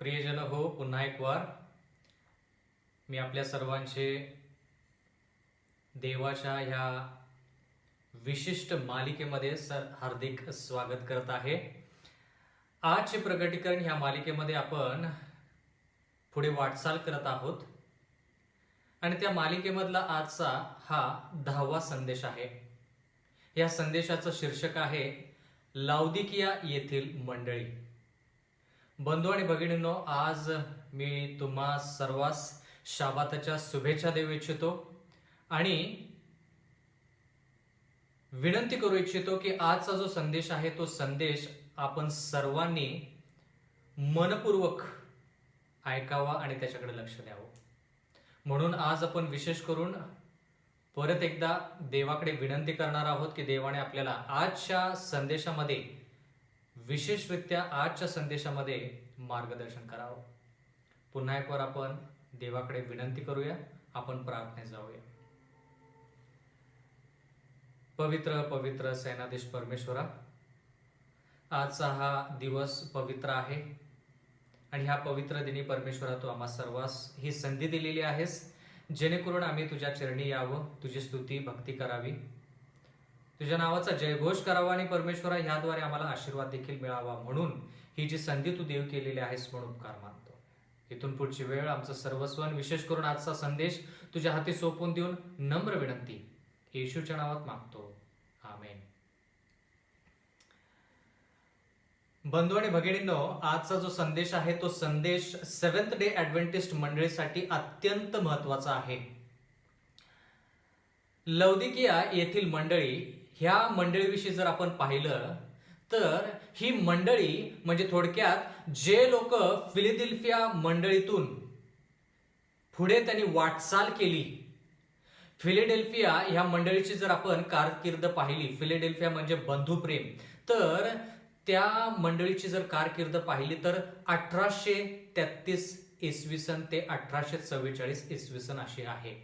प्रियजन हो, पुन्हा एक वार मी आपल्या सर्वांचे देवाच्या ह्या विशिष्ट मालिकेमध्ये हार्दिक स्वागत करत आहे. आजचे प्रकटीकरण ह्या मालिकेमध्ये आपण पुढे वाटचाल करत आहोत आणि त्या मालिकेमधला आजचा हा 10वा संदेश आहे. या संदेशाचं शीर्षक आहे लाउदिकिया येथील मंडळी. बंधू आणि भगिनींनो, आज मी तुम्हा सर्वांस शाबाताच्या शुभेच्छा देऊ इच्छितो आणि विनंती करू इच्छितो की आजचा जो संदेश आहे तो संदेश आपण सर्वांनी मनपूर्वक ऐकावा आणि त्याच्याकडे लक्ष द्यावं. म्हणून आज आपण विशेष करून परत एकदा देवाकडे विनंती करणार आहोत की देवाने आपल्याला आजच्या संदेशामध्ये विशेषरित्या आजच्या संदेशामध्ये मार्गदर्शन करावं. पुन्हा एक वार आपण देवाकडे विनंती करूया, आपण प्रार्थनेत जाऊया. पवित्र पवित्र सेनाधीश परमेश्वरा, आजचा हा दिवस पवित्र आहे आणि ह्या पवित्र दिनी परमेश्वरा तू आम्हा सर्वांस ही संधी दिलेली आहेस जेणेकरून आम्ही तुझ्या चरणी यावं, तुझी स्तुती भक्ती करावी, तुझ्या नावाचा जयघोष करावा आणि परमेश्वरा ह्याद्वारे आम्हाला आशीर्वाद देखील मिळावा. म्हणून ही जी संधी तू देव केलेली आहेस म्हणून उपकार मानतो. इथून पुढची वेळ आमचं सर्वस्व, विशेष करून आजचा संदेश तुझ्या हाती सोपवून देऊन नम्र विनंती येशूच्या नावात मागतो, आमेन. बंधू आणि भगिनींनो, आजचा जो संदेश आहे तो संदेश सेव्हन्थ डे ॲडव्हेंटिस्ट मंडळीसाठी अत्यंत महत्वाचा आहे. लाउदिकिया येथील मंडळी, ह्या मंडळीविषयी जर आपण पाहिलं तर ही मंडळी म्हणजे थोडक्यात जे लोक फिलाडेल्फिया मंडळीतून पुढे त्यांनी वाटचाल केली. फिलाडेल्फिया ह्या मंडळीची जर आपण कारकीर्द पाहिली, फिलाडेल्फिया म्हणजे बंधुप्रेम, तर त्या मंडळीची जर कारकीर्द पाहिली तर 1833 इसवी सन ते 1844 इसवी सन अशी आहे.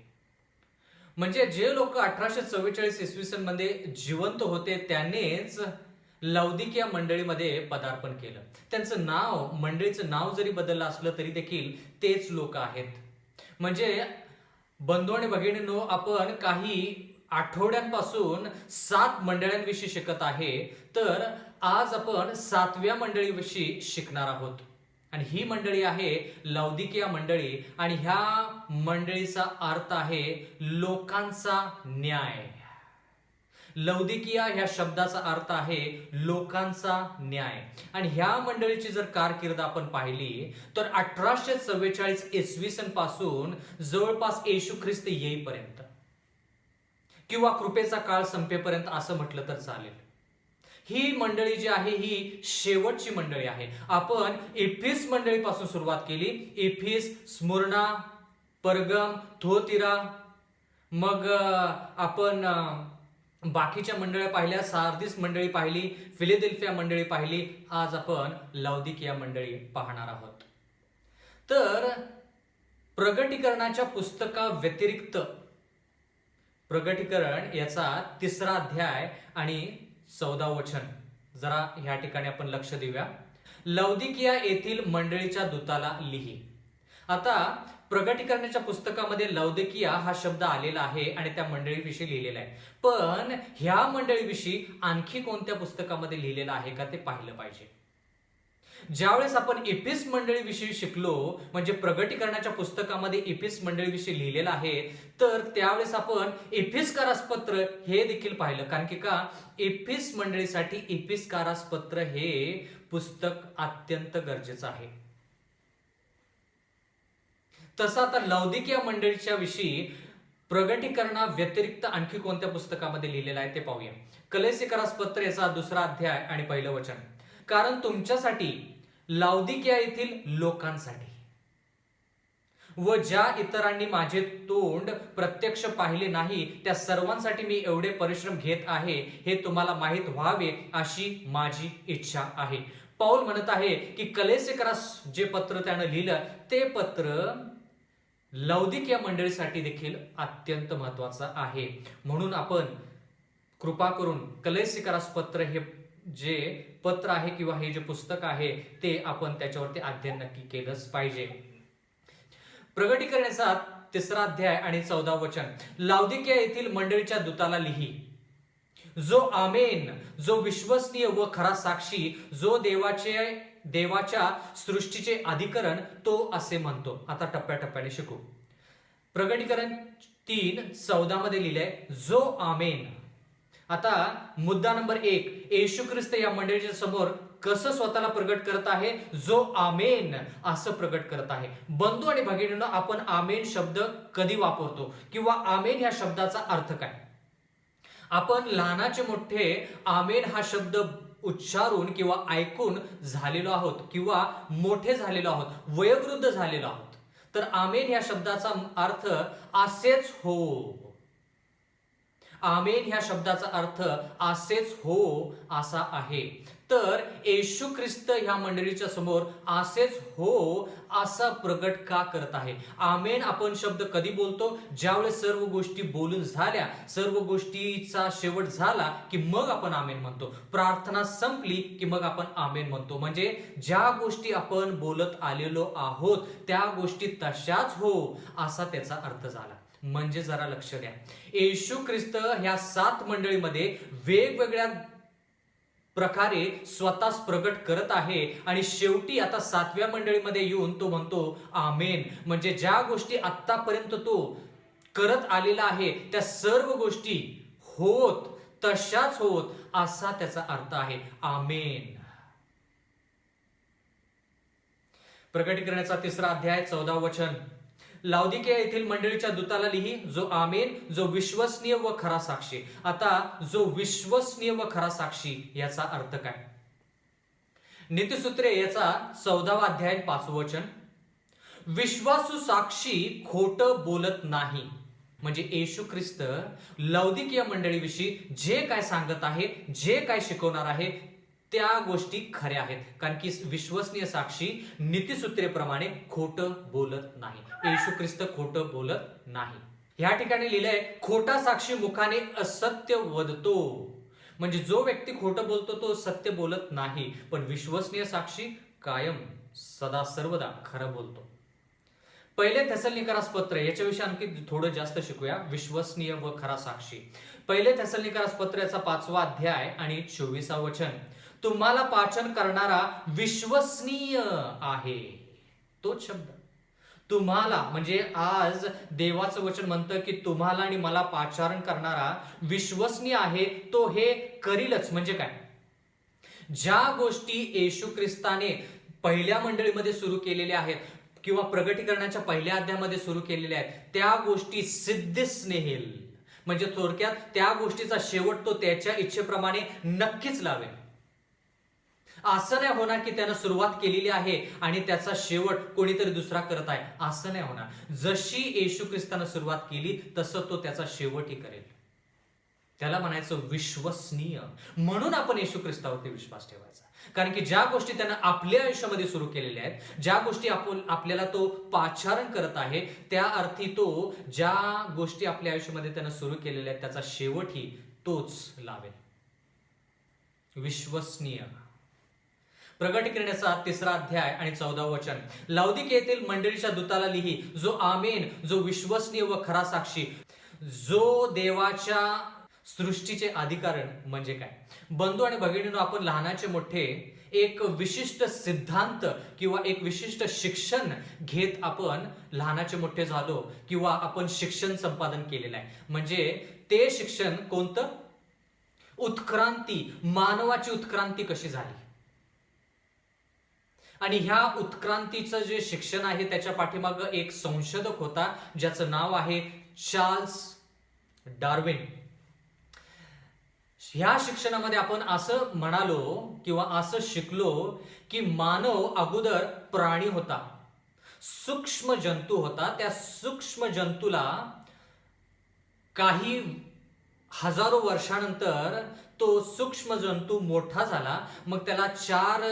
म्हणजे जे लोक 1844 इसवी सन मध्ये जिवंत होते त्यांनीच लाउदिकिया मंडळीमध्ये पदार्पण केलं. त्यांचं नाव, मंडळीचं नाव जरी बदललं असलं तरी देखील तेच लोक आहेत. म्हणजे बंधू आणि भगिनींनो, आपण काही आठवड्यांपासून 7 मंडळांविषयी शिकत आहे, तर आज आपण 7व्या मंडळीविषयी शिकणार आहोत आणि ही मंडळी आहे लाउदिकिया मंडळी आणि ह्या मंडळीचा अर्थ आहे लोकांचा न्याय. लाउदिकिया ह्या शब्दाचा अर्थ आहे लोकांचा न्याय आणि ह्या मंडळीची जर कारकीर्द आपण पाहिली तर 1844 इसवी सन पासून जवळपास येशू ख्रिस्त येईपर्यंत किंवा कृपेचा काळ संपेपर्यंत असं म्हटलं तर चालेल, ही मंडळी जी आहे ही शेवटची मंडळी आहे. आपण एफिस मंडळीपासून सुरुवात केली. एफिस, स्मुर्ना, परगम, थुअतिरा, मग आपण बाकीच्या मंडळ्या पाहिल्या, सार्दिस मंडळी पाहिली, फिलाडेल्फिया मंडळी पाहिली. आज आपण लाउदिकिया मंडळी पाहणार आहोत. तर प्रगटीकरणाच्या पुस्तका व्यतिरिक्त प्रगटीकरण याचा 3रा अध्याय आणि 14 वचन जरा ह्या ठिकाणी आपण लक्ष देऊया. लाउदिकिया येथील मंडळीच्या दूताला लिही. आता प्रगटीकरणाच्या पुस्तकामध्ये लाउदिकिया हा शब्द आलेला आहे आणि त्या मंडळीविषयी लिहिलेला आहे, पण ह्या मंडळीविषयी आणखी कोणत्या पुस्तकामध्ये लिहिलेलं आहे का ते पाहिलं पाहिजे. ज्यावेळेस आपण एफिस मंडळीविषयी शिकलो, म्हणजे प्रगटीकरणाच्या पुस्तकामध्ये एफिस मंडळीविषयी लिहिलेलं आहे, तर त्यावेळेस आपण एफिसकारास पत्र हे देखील पाहिलं. कारण की का, एफिस मंडळीसाठी एफिसकारास पत्र हे पुस्तक अत्यंत गरजेचं आहे. तसं आता लाउदिकिया मंडळीच्या विषयी प्रगटीकरणा व्यतिरिक्त आणखी कोणत्या पुस्तकामध्ये लिहिलेलं आहे ते पाहूया. कलेसिकरास पत्र याचा 2रा अध्याय आणि 1 वचन. कारण तुमच्यासाठी, लाउदिकिया येथील लोकांसाठी व ज्या इतरांनी माझे तोंड प्रत्यक्ष पाहिले नाही त्या सर्वांसाठी मी एवढे परिश्रम घेत आहे हे तुम्हाला माहीत व्हावे अशी माझी इच्छा आहे. पौल म्हणत आहे की कलेसिकरास जे पत्र त्यानं लिहिलं ते पत्र लाउदिकिया मंडळीसाठी देखील अत्यंत महत्वाचं आहे. म्हणून आपण कृपा करून कलेसिकरास पत्र हे जे पत्र आहे किंवा हे जे पुस्तक आहे ते आपण त्याच्यावरती अध्ययन नक्की केलंच पाहिजे. प्रगटीकरणाचा 3रा अध्याय आणि 14 वचन. लाउदिकिया येथील मंडळीच्या दूताला लिही, जो आमेन, जो विश्वसनीय व खरा साक्षी, जो देवाच्या सृष्टीचे अधिकरण, तो असे म्हणतो. आता टप्प्याटप्प्याने शिकू. प्रगटीकरण 3:14 मध्ये लिहिलंय जो आमेन. आता मुद्दा नंबर 1, येशू ख्रिस्त या मंडळीच्या समोर कसं स्वतःला प्रगट करत आहे? जो आमेन असं प्रगट करत आहे. बंधू आणि भगिनींनो, आपण आमेन शब्द कधी वापरतो किंवा आमेन ह्या शब्दाचा अर्थ काय? आपण लहानाचे मोठे आमेन हा शब्द उच्चारून किंवा ऐकून झालेलो आहोत किंवा मोठे झालेलो आहोत, वयोवृद्ध झालेलो आहोत. तर आमेन या शब्दाचा अर्थ असेच हो. आमेन ह्या शब्दाचा अर्थ असेच हो असा आहे. तर येशू ख्रिस्त ह्या मंडळीच्या समोर असेच हो असा प्रगट का करत आहे? आमेन आपण शब्द कधी बोलतो? ज्यावेळेस सर्व गोष्टी बोलून झाल्या, सर्व गोष्टीचा शेवट झाला की मग आपण आमेन म्हणतो. प्रार्थना संपली की मग आपण आमेन म्हणतो. म्हणजे ज्या गोष्टी आपण बोलत आलेलो आहोत त्या गोष्टी तशाच हो असा त्याचा अर्थ झाला. म्हणजे जरा लक्ष द्या, येशू ख्रिस्त ह्या 7 मंडळीमध्ये वेगवेगळ्या प्रकारे स्वतःच प्रगट करत आहे आणि शेवटी आता 7व्या मंडळीमध्ये येऊन तो म्हणतो आमेन. म्हणजे ज्या गोष्टी आतापर्यंत तो करत आलेला आहे त्या सर्व गोष्टी होत तशाच होत असा त्याचा अर्थ आहे. आमेन. प्रगटीकरणाचा 3रा अध्याय 14 वचन. लाउदिकिया येथील मंडळीच्या दूताला लिही, जो आमेन, जो विश्वसनीय व खरा साक्षी. आता जो विश्वसनीय व खरा साक्षी याचा अर्थ काय? नीतिसूत्रे याचा 14वा अध्याय 5 वचन. विश्वासू साक्षी खोटं बोलत नाही. म्हणजे येशू ख्रिस्त लाउदिकिया मंडळीविषयी जे काय सांगत आहे, जे काय शिकवणार आहे त्या गोष्टी खऱ्या आहेत. कारण की विश्वसनीय साक्षी नीतिसूत्रेप्रमाणे खोटं बोलत नाही. येशू ख्रिस्त खोटं बोलत नाही. ह्या ठिकाणी लिहिलंय खोटा साक्षी मुखाने असत्य वदतो. म्हणजे जो व्यक्ती खोटं बोलतो तो सत्य बोलत नाही, पण विश्वसनीय साक्षी कायम सदा सर्वदा खरं बोलतो. पहिले थेसलोनिकरास पत्र याच्याविषयी आणखी थोडं जास्त शिकूया. विश्वसनीय व खरा साक्षी. पहिले थेसलोनिकरास पत्र याचा 5वा अध्याय आणि 24 वचन. तुम्हाला पाचन करणारा विश्वसनीय आहे. तोच शब्द तुम्हाला, म्हणजे आज देवाचं वचन म्हणतं की तुम्हाला आणि मला पाचारण करणारा विश्वसनीय आहे, तो हे करीलच. म्हणजे काय? ज्या गोष्टी येशू ख्रिस्ताने पहिल्या मंडळीमध्ये सुरू केलेल्या आहेत किंवा प्रगटीकरणाच्या पहिल्या अध्यायामध्ये सुरू केलेल्या आहेत त्या गोष्टी सिद्धीस नेईल. म्हणजे थोडक्यात त्या गोष्टीचा शेवट तो त्याच्या इच्छेप्रमाणे नक्कीच लावेल. असं नाही होणार की त्यानं सुरुवात केलेली आहे आणि त्याचा शेवट कोणीतरी दुसरा करत आहे, असं नाही होणार. जशी येशू ख्रिस्तानं सुरुवात केली तसं तो त्याचा शेवटही करेल. त्याला म्हणायचं विश्वसनीय. म्हणून आपण येशू ख्रिस्तावरती विश्वास ठेवायचा. कारण की ज्या गोष्टी त्यानं आपल्या आयुष्यामध्ये सुरू केलेल्या आहेत, ज्या गोष्टी आपल्याला तो पाचारण करत आहे, त्या अर्थी तो ज्या गोष्टी आपल्या आयुष्यामध्ये त्यानं सुरू केलेल्या आहेत त्याचा शेवटही तोच लावेल. विश्वसनीय. प्रगटीकरणाचा 3रा अध्याय आणि 14 वचन. लाउदिकिया येथील मंडळीच्या दूताला लिही, जो आमेन, जो विश्वसनीय व खरा साक्षी, जो देवाच्या सृष्टीचे अधिकारण. म्हणजे काय? बंधू आणि भगिनींनो, आपण लहानाचे मोठे एक विशिष्ट सिद्धांत किंवा एक विशिष्ट शिक्षण घेत आपण लहानाचे मोठे झालो किंवा आपण शिक्षण संपादन केलेलं आहे. म्हणजे ते शिक्षण कोणतं? उत्क्रांती. मानवाची उत्क्रांती कशी झाली आणि ह्या उत्क्रांतीचं जे शिक्षण आहे त्याच्या पाठीमागं एक संशोधक होता ज्याचं नाव आहे चार्ल्स डार्विन. ह्या शिक्षणामध्ये आपण असं म्हणालो किंवा असं शिकलो की मानव अगोदर प्राणी होता, सूक्ष्म जंतू होता. त्या सूक्ष्म जंतूला काही हजारो वर्षानंतर तो सूक्ष्म जंतू मोठा झाला. मग त्याला 4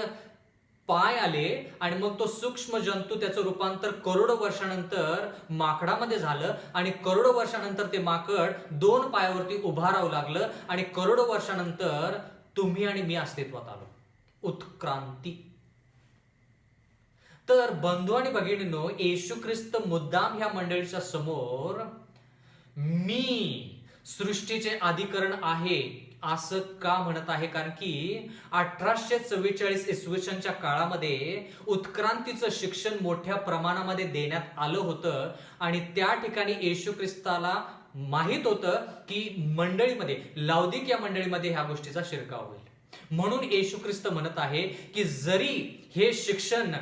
पाय आले आणि मग तो सूक्ष्म जंतू त्याचं रूपांतर करोडो वर्षानंतर माकडामध्ये झालं आणि करोडो वर्षानंतर ते माकड 2 पायावरती उभा राहू लागलं आणि करोडो वर्षानंतर तुम्ही आणि मी अस्तित्वात आलो. उत्क्रांती. तर बंधू आणि भगिनींनो, येशू ख्रिस्त मुद्दाम ह्या मंडळीच्या समोर मी सृष्टीचे अधिकरण आहे असं का म्हणत आहे? कारण की 1844 इसवी सनच्या काळामध्ये उत्क्रांतीचं शिक्षण मोठ्या प्रमाणामध्ये देण्यात आलं होतं आणि त्या ठिकाणी येशू ख्रिस्ताला माहित होतं की मंडळीमध्ये, लाउदिकिया मंडळीमध्ये ह्या गोष्टीचा शिरकाव होईल. म्हणून येशू ख्रिस्त म्हणत आहे की जरी हे शिक्षण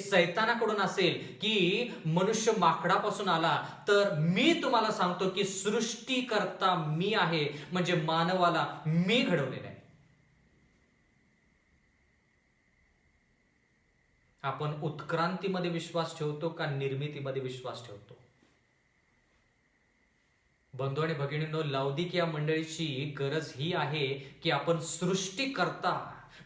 सैतानाकडून असेल की मनुष्य माकडापासून आला, तर मी तुम्हाला सांगतो की सृष्टीकर्ता मी आहे, म्हणजे मानवाला मी घडवलेलं आहे. आपण उत्क्रांतीमध्ये विश्वास ठेवतो का निर्मितीमध्ये विश्वास ठेवतो? बंधू आणि भगिनींनो, लाउदिकिया मंडळीची गरज ही आहे की आपण सृष्टीकर्ता,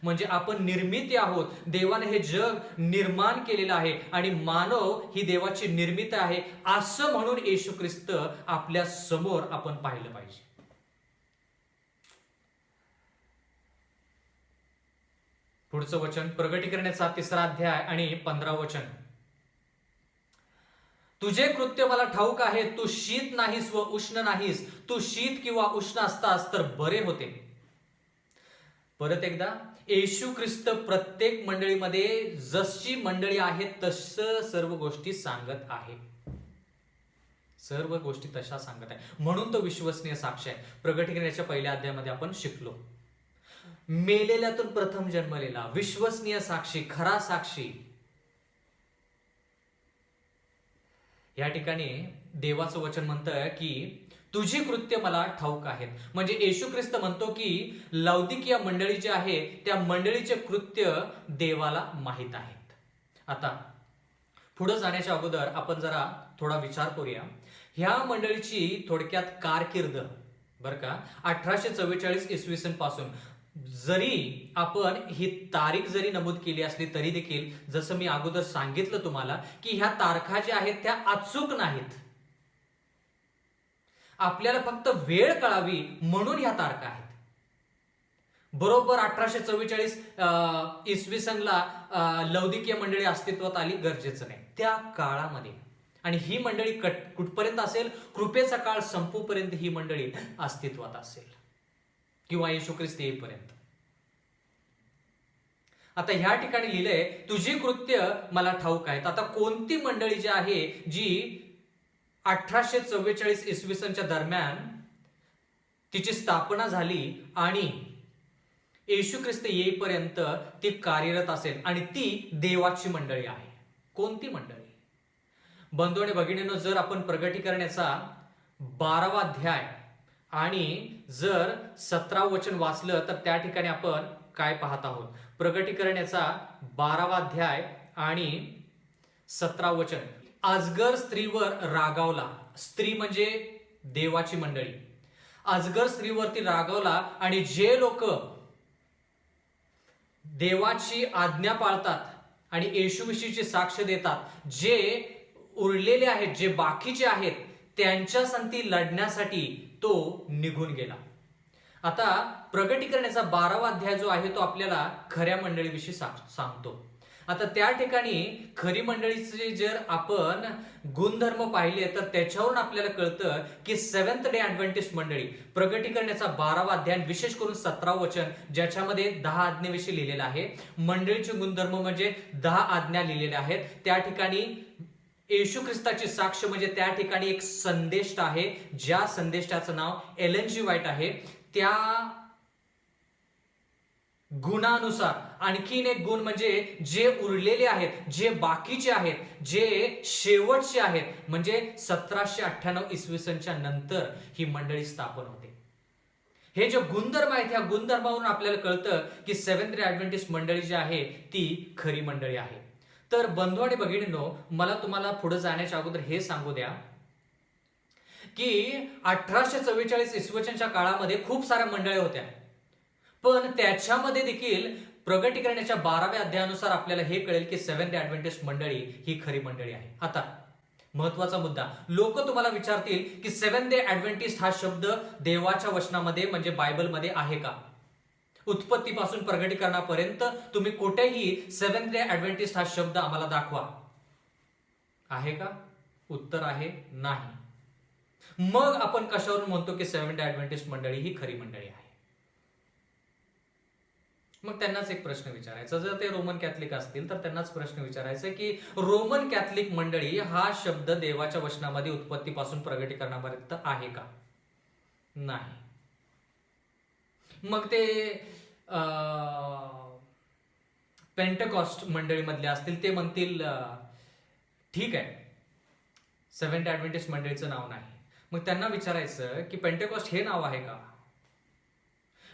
म्हणजे आपण निर्मिती आहोत. देवाने हे जग निर्माण केलेलं आहे आणि मानव ही देवाची निर्मिती आहे असं म्हणून येशू ख्रिस्त आपल्या समोर आपण पाहिलं पाहिजे. पुढचं वचन, प्रगटीकरणाचा 3रा अध्याय आणि 15 वचन. तुझे कृत्य मला ठाऊक आहे, तू शीत नाहीस व उष्ण नाहीस. तू शीत किंवा उष्ण असतास तर बरे होते. परत एकदा, येशू ख्रिस्त प्रत्येक मंडळीमध्ये जशी मंडळी आहेत तसं सर्व गोष्टी सांगत आहे. सर्व गोष्टी तशा सांगत आहे, म्हणून तो विश्वसनीय साक्ष आहे. प्रगटीकरणाच्या 1ल्या अध्यायामध्ये आपण शिकलो, मेलेल्यातून प्रथम जन्मलेला, विश्वसनीय साक्षी, खरा साक्षी. या ठिकाणी देवाचं वचन म्हणतं की तुझी कृत्य मला ठाऊक आहेत. म्हणजे येशू ख्रिस्त म्हणतो की लाउदिकिया मंडळी जी आहे त्या मंडळीचे कृत्य देवाला माहीत आहेत. आता पुढे जाण्याच्या अगोदर आपण जरा थोडा विचार करूया. ह्या मंडळीची थोडक्यात कारकीर्द, बरं का, 1844 इसवी सन पासून, जरी आपण ही तारीख जरी नमूद केली असली तरी देखील, जसं मी अगोदर सांगितलं तुम्हाला की ह्या तारखा ज्या आहेत त्या अचूक नाहीत. आपल्याला फक्त वेळ कळावी म्हणून ह्या तारखा आहेत. बरोबर 1844 इसवी सनला लाउदिकिया मंडळी अस्तित्वात आली गरजेचं नाही, त्या काळामध्ये. आणि ही मंडळी कुठपर्यंत असेल? कृपेचा काळ संपूपर्यंत ही मंडळी अस्तित्वात असेल, किंवा येशू ख्रिस्त येईपर्यंत. आता ह्या ठिकाणी लिहिलंय तुझी कृत्य मला ठाऊक आहेत. आता कोणती मंडळी जी आहे जी 1844 इसवी सनच्या दरम्यान तिची स्थापना झाली आणि येशू ख्रिस्त येईपर्यंत ती कार्यरत असेल आणि ती देवाची मंडळी आहे? कोणती मंडळी? बंधू आणि भगिनींनो, जर आपण प्रगटीकरणाचा 12वा अध्याय आणि जर 17 वचन वाचलं तर त्या ठिकाणी आपण काय पाहत आहोत? प्रगटीकरणाचा 12वा अध्याय आणि 17 वचन. अजगर स्त्रीवर रागावला. स्त्री म्हणजे देवाची मंडळी. अजगर स्त्रीवरती रागावला आणि जे लोक देवाची आज्ञा पाळतात आणि येशूविषयीची साक्ष देतात, जे उरलेले आहेत, जे बाकीचे आहेत, त्यांच्या संगती लढण्यासाठी तो निघून गेला. आता प्रगटीकरणाचा 12वा अध्याय जो आहे तो आपल्याला खऱ्या मंडळीविषयी सांगतो. आता त्या ठिकाणी खरी मंडळीचे जर आपण गुणधर्म पाहिले तर त्याच्यावरून आपल्याला कळतं की सेव्हन्थ डे ऍडव्हेंटिस्ट मंडळी, प्रगटीकरणाचा 12वा अध्याय विशेष करून 17 वचन ज्याच्यामध्ये 10 आज्ञेविषयी लिहिलेलं आहे. मंडळीचे गुणधर्म म्हणजे 10 आज्ञा लिहिलेल्या आहेत. त्या ठिकाणी येशू ख्रिस्ताची साक्ष म्हणजे त्या ठिकाणी एक संदेश आहे, ज्या संदेशाचं नाव एलन जी व्हाईट आहे. त्या गुणानुसार आणखीन एक गुण म्हणजे जे उरलेले आहेत, जे बाकीचे आहेत, जे शेवटचे आहेत, म्हणजे 1798 इसवी सनच्या नंतर ही मंडळी स्थापन होते. हे जे गुणधर्म आहेत, ह्या गुणधर्मावरून आपल्याला कळतं की सेव्हन्थ डे ऍडव्हेंटिस्ट मंडळी जी आहे ती खरी मंडळी आहे. तर बंधू आणि भगिनींनो, मला तुम्हाला पुढे जाण्याच्या अगोदर हे सांगू द्या की 1844 इसवी सनच्या काळामध्ये खूप साऱ्या मंडळी होत्या, पण त्याच्यामध्ये देखील प्रगटीकरणाच्या 12व्या अध्यायानुसार आपल्याला हे कळेल की सेव्हन्थ डे ऍडव्हेंटिस्ट मंडळी ही खरी मंडळी आहे. आता महत्वाचा मुद्दा, लोक तुम्हाला विचारतील की सेव्हन्थ डे ऍडव्हेंटिस्ट हा शब्द देवाच्या वचनामध्ये म्हणजे बायबलमध्ये आहे का? उत्पत्तीपासून प्रगटीकरणापर्यंत तुम्ही कुठेही सेव्हन्थ डे ऍडव्हेंटिस्ट हा शब्द आम्हाला दाखवा. आहे का? उत्तर आहे नाही. मग आपण कशावरून म्हणतो की सेव्हन्थ डे ऍडव्हेंटिस्ट मंडळी ही खरी मंडळी आहे? मग त्यांनाच एक प्रश्न विचारायचा, जर ते रोमन कॅथलिक असतील तर त्यांनाच प्रश्न विचारायचा की रोमन कॅथलिक मंडळी हा शब्द देवाच्या वचनामध्ये उत्पत्तीपासून प्रगटीकरणापर्यंत आहे का? नाही. मग ते पेंटकॉस्ट मंडळीमधले असतील, ते म्हणतील ठीक आहे, सेव्हन्थ डे ऍडव्हेंटिस्ट मंडळीचं नाव नाही. मग त्यांना विचारायचं की पेंटेकॉस्ट हे नाव आहे का?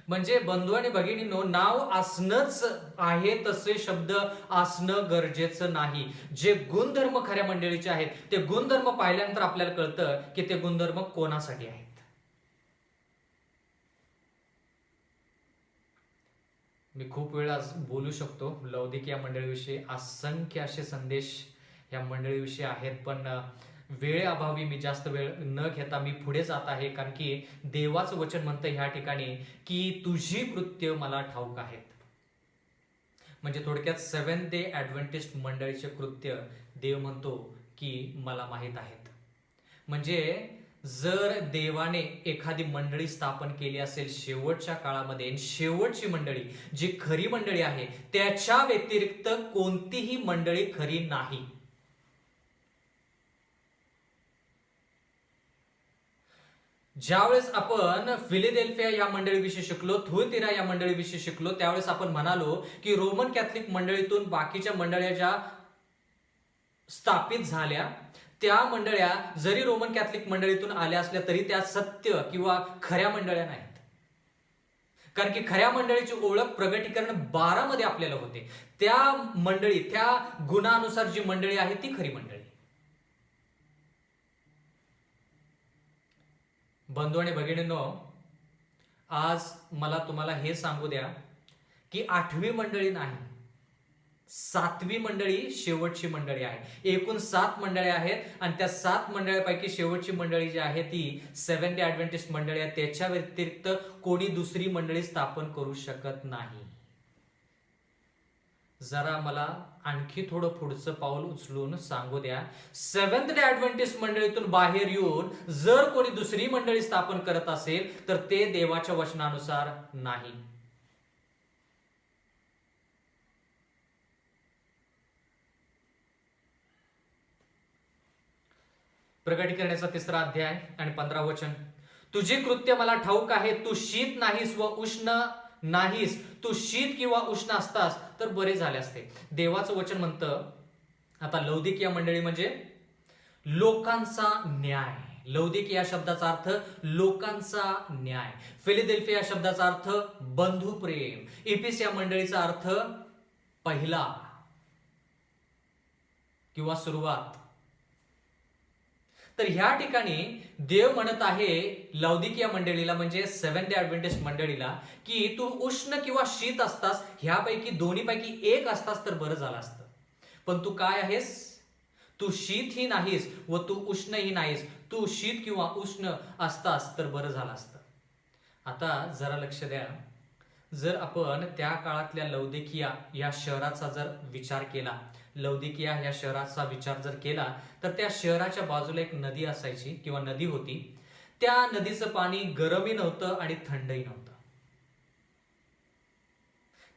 म्हणजे बंधू आणि भगिनींनो, नाव असणंच आहे तसे शब्द असणं गरजेचं नाही. जे गुणधर्म खऱ्या मंडळीचे आहेत ते गुणधर्म पाहिल्यानंतर आपल्याला कळतं की ते गुणधर्म कोणासाठी आहेत. मी खूप वेळा बोलू शकतो लौदिकिया मंडळीविषयी, असंख्य असे संदेश या मंडळीविषयी आहेत, पण वेळेअभावी मी जास्त वेळ न घेता मी पुढे जात आहे. कारण की देवाचं वचन म्हणतं ह्या ठिकाणी की तुझी कृत्य मला ठाऊक आहेत. म्हणजे थोडक्यात सेव्हन्थ डे ऍडव्हेंटिस्ट मंडळीचे कृत्य देव म्हणतो की मला माहीत आहेत. म्हणजे जर देवाने एखादी मंडळी स्थापन केली असेल शेवटच्या काळामध्ये, शेवटची मंडळी जी खरी मंडळी आहे त्याच्या व्यतिरिक्त कोणतीही मंडळी खरी नाही. ज्यावेळेस आपण फिलाडेल्फिया या मंडळीविषयी शिकलो, थुअतिरा या मंडळीविषयी शिकलो, त्यावेळेस आपण म्हणालो की रोमन कॅथलिक मंडळीतून बाकीच्या मंडळ्या ज्या स्थापित झाल्या त्या मंडळ्या जरी रोमन कॅथलिक मंडळीतून आल्या असल्या तरी त्या सत्य किंवा खऱ्या मंडळ्या नाहीत. कारण की खऱ्या मंडळीची ओळख प्रगटीकरण 12 मध्ये आपल्याला होते. त्या मंडळी, त्या गुणानुसार जी मंडळी आहे ती खरी मंडळी. बंधू आणि भगिनींनो, आज मला तुम्हाला हे सांगू द्या की 8वी मंडळी नाही, 7वी मंडळी शेवटची मंडळी आहे. एकूण 7 मंडळ्या आहेत आणि त्या 7 मंडळ्यापैकी शेवटची मंडळी जी आहे ती सेव्हन्थ डे ऍडव्हेंटिस्ट मंडळी आहे. त्याच्या व्यतिरिक्त कोणी दुसरी मंडळी स्थापन करू शकत नाही. जरा मला आणखी थोडं पुढचं पाऊल उचलून सांगू द्या. सेव्हन्थ डे ऍडव्हेंटिस्ट मंडळीतून बाहेर येऊन जर कोणी दुसरी मंडळी स्थापन करत असेल तर ते देवाच्या वचनानुसार नाही. प्रगटीकरणाचा 3रा अध्याय आणि 15 वचन, तुझे कृत्य मला ठाऊक आहे, तू शीत नाहीस व उष्ण नाहीस. तू शीत किंवा उष्ण असतास तर बरे झाले असते. देवाचं वचन म्हणतं, आता लौदिकिया मंडळी म्हणजे लोकांचा न्याय. लौदिकिया या शब्दाचा अर्थ लोकांचा न्याय. फिलाडेल्फिया या शब्दाचा अर्थ बंधू प्रेम. इफिस या मंडळीचा अर्थ पहिला किंवा सुरुवात. तर ह्या ठिकाणी देव म्हणत आहे लौदिकिया मंडळीला म्हणजे सेव्हन्थ डे ऍडव्हेंटिस्ट मंडळीला की तू उष्ण किंवा शीत असतास, ह्यापैकी दोन्हीपैकी एक असतास तर बरं झालं असतं. पण तू काय आहेस? तू शीतही नाहीस व तू उष्णही नाहीस. तू शीत किंवा उष्ण असतास तर बरं झालं असतं. आता जरा लक्ष द्या, जर आपण त्या काळातल्या लौदिकिया या शहराचा जर विचार केला, लौदिकिया या शहराचा विचार जर केला तर त्या शहराच्या बाजूला एक नदी असायची किंवा नदी होती. त्या नदीचं पाणी गरमही नव्हतं आणि थंडही नव्हतं.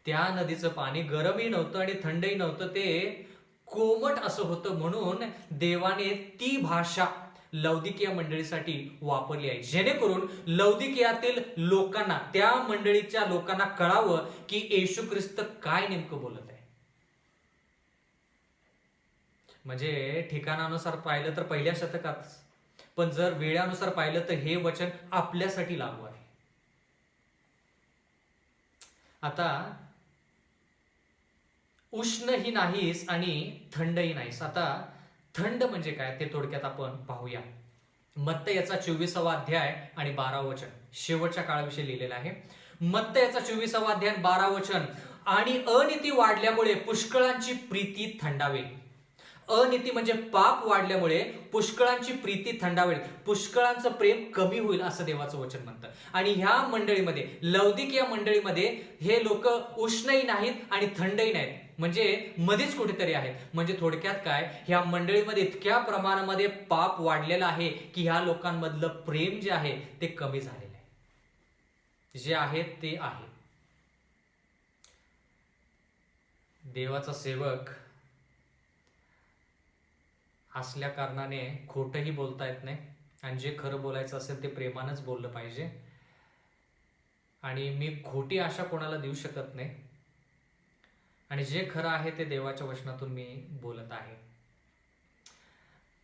त्या नदीचं पाणी गरमही नव्हतं आणि थंडही नव्हतं, ते कोमट असं होतं. म्हणून देवाने ती भाषा लौदिकिया मंडळीसाठी वापरली आहे, जेणेकरून लौदिकियातील लोकांना, त्या मंडळीच्या लोकांना कळावं की येशू ख्रिस्त काय नेमकं बोलत आहे. म्हणजे ठिकाणानुसार पाहिलं तर पहिल्या शतकात, पण जर वेळानुसार पाहिलं तर हे वचन आपल्यासाठी लागू आहे. आता उष्णही नाहीस आणि थंडही नाहीस. आता थंड म्हणजे काय ते थोडक्यात आपण पाहूया. मत्तई याचा 24वा अध्याय आणि 12 वचन शेवटच्या काळाविषयी लिहिलेलं आहे. मत्तई याचा 24वा अध्याय 12 वचन, आणि अनिती वाढल्यामुळे पुष्कळांची प्रीती थंडावेल. अनिती म्हणजे पाप वाढल्यामुळे पुष्कळांची प्रीती थंडावेल, पुष्कळांचं प्रेम कमी होईल असं देवाचं वचन म्हणतं. आणि ह्या मंडळीमध्ये, लौदिकिया मंडळीमध्ये हे लोक उष्णही नाहीत आणि थंडही नाहीत, म्हणजे मध्येच कुठेतरी आहेत. म्हणजे थोडक्यात काय, ह्या मंडळीमध्ये इतक्या प्रमाणामध्ये पाप वाढलेलं आहे की ह्या लोकांमधलं प्रेम जे आहे ते कमी झालेलं आहे. जे आहे ते आहे. देवाचा सेवक असल्या कारणाने खोटंही बोलता येत नाही आणि जे खरं बोलायचं असेल ते प्रेमानंच बोललं पाहिजे. आणि मी खोटी आशा कोणाला देऊ शकत नाही आणि जे खरं आहे ते देवाच्या वचनातून मी बोलत आहे.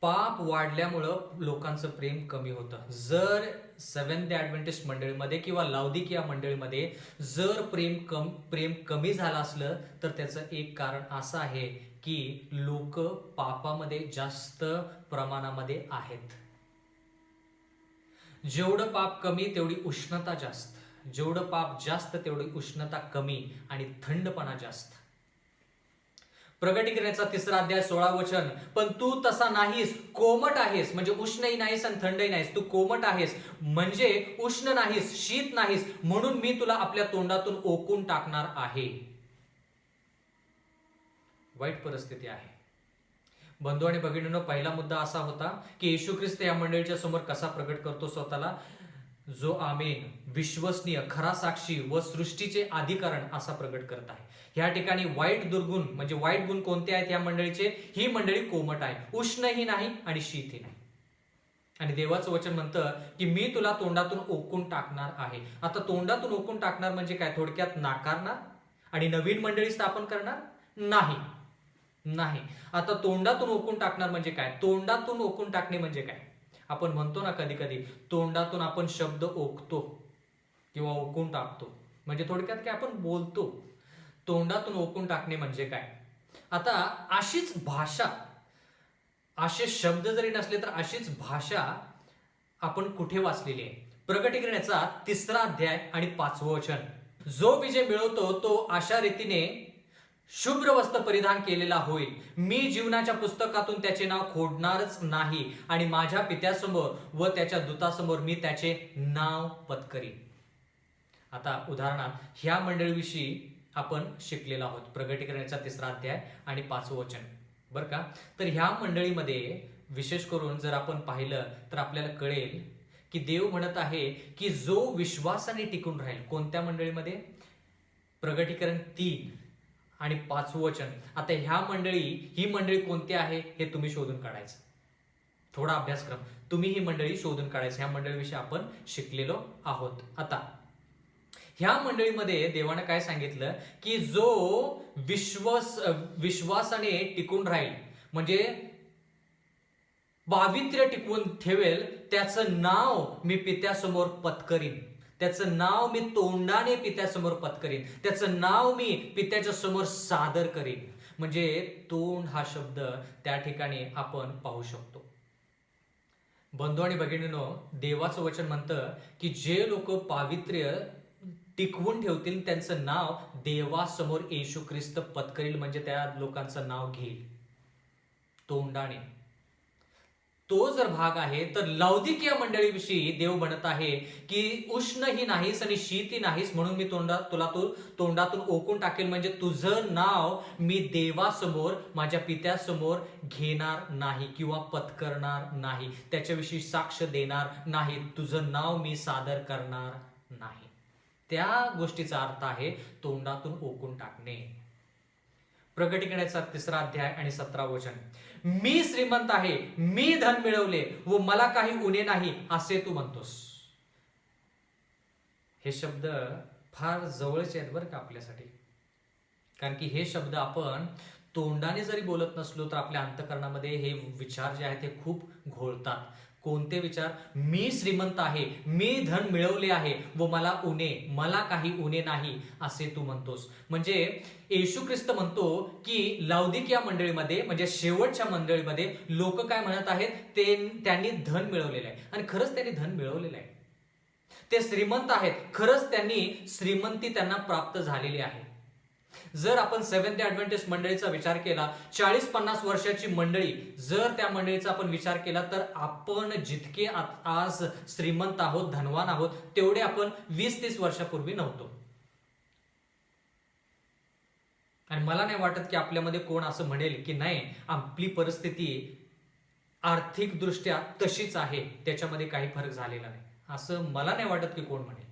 पाप वाढल्यामुळं लोकांचं प्रेम कमी होतं. जर सेव्हन्थ डे ॲडव्हेंटिस्ट मंडळीमध्ये किंवा लाउदिकिया मंडळीमध्ये जर प्रेम कमी झालं असलं तर त्याचं एक कारण असं आहे की लोक पापामध्ये जास्त प्रमाणामध्ये आहेत. जेवढं पाप कमी तेवढी उष्णता जास्त, जेवढं पाप जास्त तेवढी उष्णता कमी आणि थंडपणा जास्त. प्रगटीकरणाचा 3 अध्याय 16 वचन, पण तू तसा नाहीस, कोमट आहेस, म्हणजे उष्णही नाहीस आणि थंडही नाहीस, तू कोमट आहेस, म्हणजे उष्ण नाहीस, शीत नाहीस, म्हणून मी तुला आपल्या तोंडातून ओकून टाकणार आहे. वाईट परिस्थिती आहे. बंधू आणि भगिनींनो, पहिला मुद्दा असा होता की येशू ख्रिस्त या मंडळीच्या समोर कसा प्रगट करतो स्वतःला, जो आमेन, विश्वसनीय, खरा साक्षी व सृष्टीचे अधिकरण असा प्रगट करत आहे. ह्या ठिकाणी वाईट दुर्गुण म्हणजे वाईट गुण कोणते आहेत या मंडळीचे? ही मंडळी कोमट आहे, उष्णही नाही आणि शीतही नाही. आणि देवाचं वचन म्हणतं की मी तुला तोंडातून ओकून टाकणार आहे. आता तोंडातून ओकून टाकणार म्हणजे काय? थोडक्यात नाकारणार आणि नवीन मंडळी स्थापन करणार नाही. नाही. आता तोंडातून ओकून टाकणार म्हणजे काय? तोंडातून ओकून टाकणे म्हणजे काय? आपण म्हणतो ना कधी कधी, तोंडातून आपण शब्द ओकतो किंवा ओकून टाकतो, म्हणजे थोडक्यात काय, आपण बोलतो. तोंडातून ओकून टाकणे म्हणजे काय? आता अशीच भाषा, असे शब्द जरी नसले तर अशीच भाषा आपण कुठे वाचलेली आहे? प्रगटीकरणाचा 3 अध्याय आणि 5 वचन, जो विजय मिळवतो तो अशा रीतीने शुभ्र वस्त्र परिधान केलेला होईल. मी जीवनाच्या पुस्तकातून त्याचे नाव खोडणारच नाही आणि माझ्या पित्यासमोर व त्याच्या दूतासमोर मी त्याचे नाव पत्करीन. आता उदाहरणार्थ ह्या मंडळीविषयी आपण शिकलेलो आहोत, प्रगटीकरणाचा 3 अध्याय आणि 5 वचन, बरं का? तर ह्या मंडळीमध्ये विशेष करून जर आपण पाहिलं तर आपल्याला कळेल की देव म्हणत आहे की जो विश्वासाने टिकून राहील. कोणत्या मंडळीमध्ये? प्रगटीकरण 3 आणि 5 वचन. आता ही मंडळी कोणती आहे हे तुम्ही शोधून काढायचं. थोडा अभ्यासक्रम, तुम्ही ही मंडळी शोधून काढायचं. ह्या मंडळीविषयी आपण शिकलेलो आहोत. आता ह्या मंडळीमध्ये देवानं काय सांगितलं की जो विश्वासाने टिकून राहील, म्हणजे पावित्र्य टिकवून ठेवेल, त्याचं नाव मी पित्यासमोर पत्करीन. त्याचं नाव मी तोंडाने पित्यासमोर पत्करीन. त्याचं नाव मी पित्याच्या समोर सादर करीन. म्हणजे तोंड हा शब्द त्या ठिकाणी आपण पाहू शकतो. बंधू आणि भगिनींनो, देवाचं वचन म्हणतं की जे लोक पावित्र्य टिकवून ठेवतील त्यांचं नाव देवासमोर येशू ख्रिस्त पत्करील, म्हणजे त्या लोकांचं नाव घेईल तोंडाने. तो जर भाग आहे तर लाउदिकिया मंडळीविषयी देव म्हणत आहे की उष्णही नाहीस आणि शीतही नाहीस, म्हणून मी तुला तोंडातून ओकून टाकेल, म्हणजे तुझं नाव मी देवासमोर, माझ्या पित्यासमोर घेणार नाही किंवा पत्करणार नाही, त्याच्याविषयी साक्ष देणार नाही, तुझं नाव मी सादर करणार नाही. त्या गोष्टीचा अर्थ आहे तोंडातून ओकून टाकणे. प्रगटीकरणाचा 3 अध्याय आणि 17 वचन, मी श्रीमंत आहे, मी धन मिळवले व मला काही उणे नाही असे तू म्हणतोस. हे शब्द फार जवळचे आहेत बरं का आपल्यासाठी, कारण की हे शब्द आपण तोंडाने जरी बोलत नसलो तर आपल्या अंतःकरणामध्ये हे विचार जे आहेत ते खूप घोळतात. कोणते विचार? मी श्रीमंत आहे, मी धन मिळवले आहे व मला काही उणे नाही असे तू म्हणतोस. म्हणजे येशू ख्रिस्त म्हणतो की लाउदिकिया मंडळीमध्ये, म्हणजे शेवटच्या मंडळीमध्ये लोक काय म्हणत आहेत? त्यांनी धन मिळवलेलं आहे आणि खरंच त्यांनी धन मिळवलेलं आहे. ते श्रीमंत आहेत, खरंच त्यांनी श्रीमंती त्यांना प्राप्त झालेली आहे. जर आपण सेव्हन्थ डे ऍडव्हेंटिस्ट मंडळीचा विचार केला, 40-50 वर्षाची मंडळी, जर त्या मंडळीचा आपण विचार केला, तर आपण जितके आज श्रीमंत आहोत, धनवान आहोत, तेवढे आपण 20-30 वर्षापूर्वी नव्हतो. आणि मला नाही वाटत की आपल्यामध्ये कोण असं म्हणेल की नाही, आपली परिस्थिती आर्थिकदृष्ट्या तशीच आहे, त्याच्यामध्ये काही फरक झालेला नाही, असं मला नाही वाटत की कोण म्हणेल.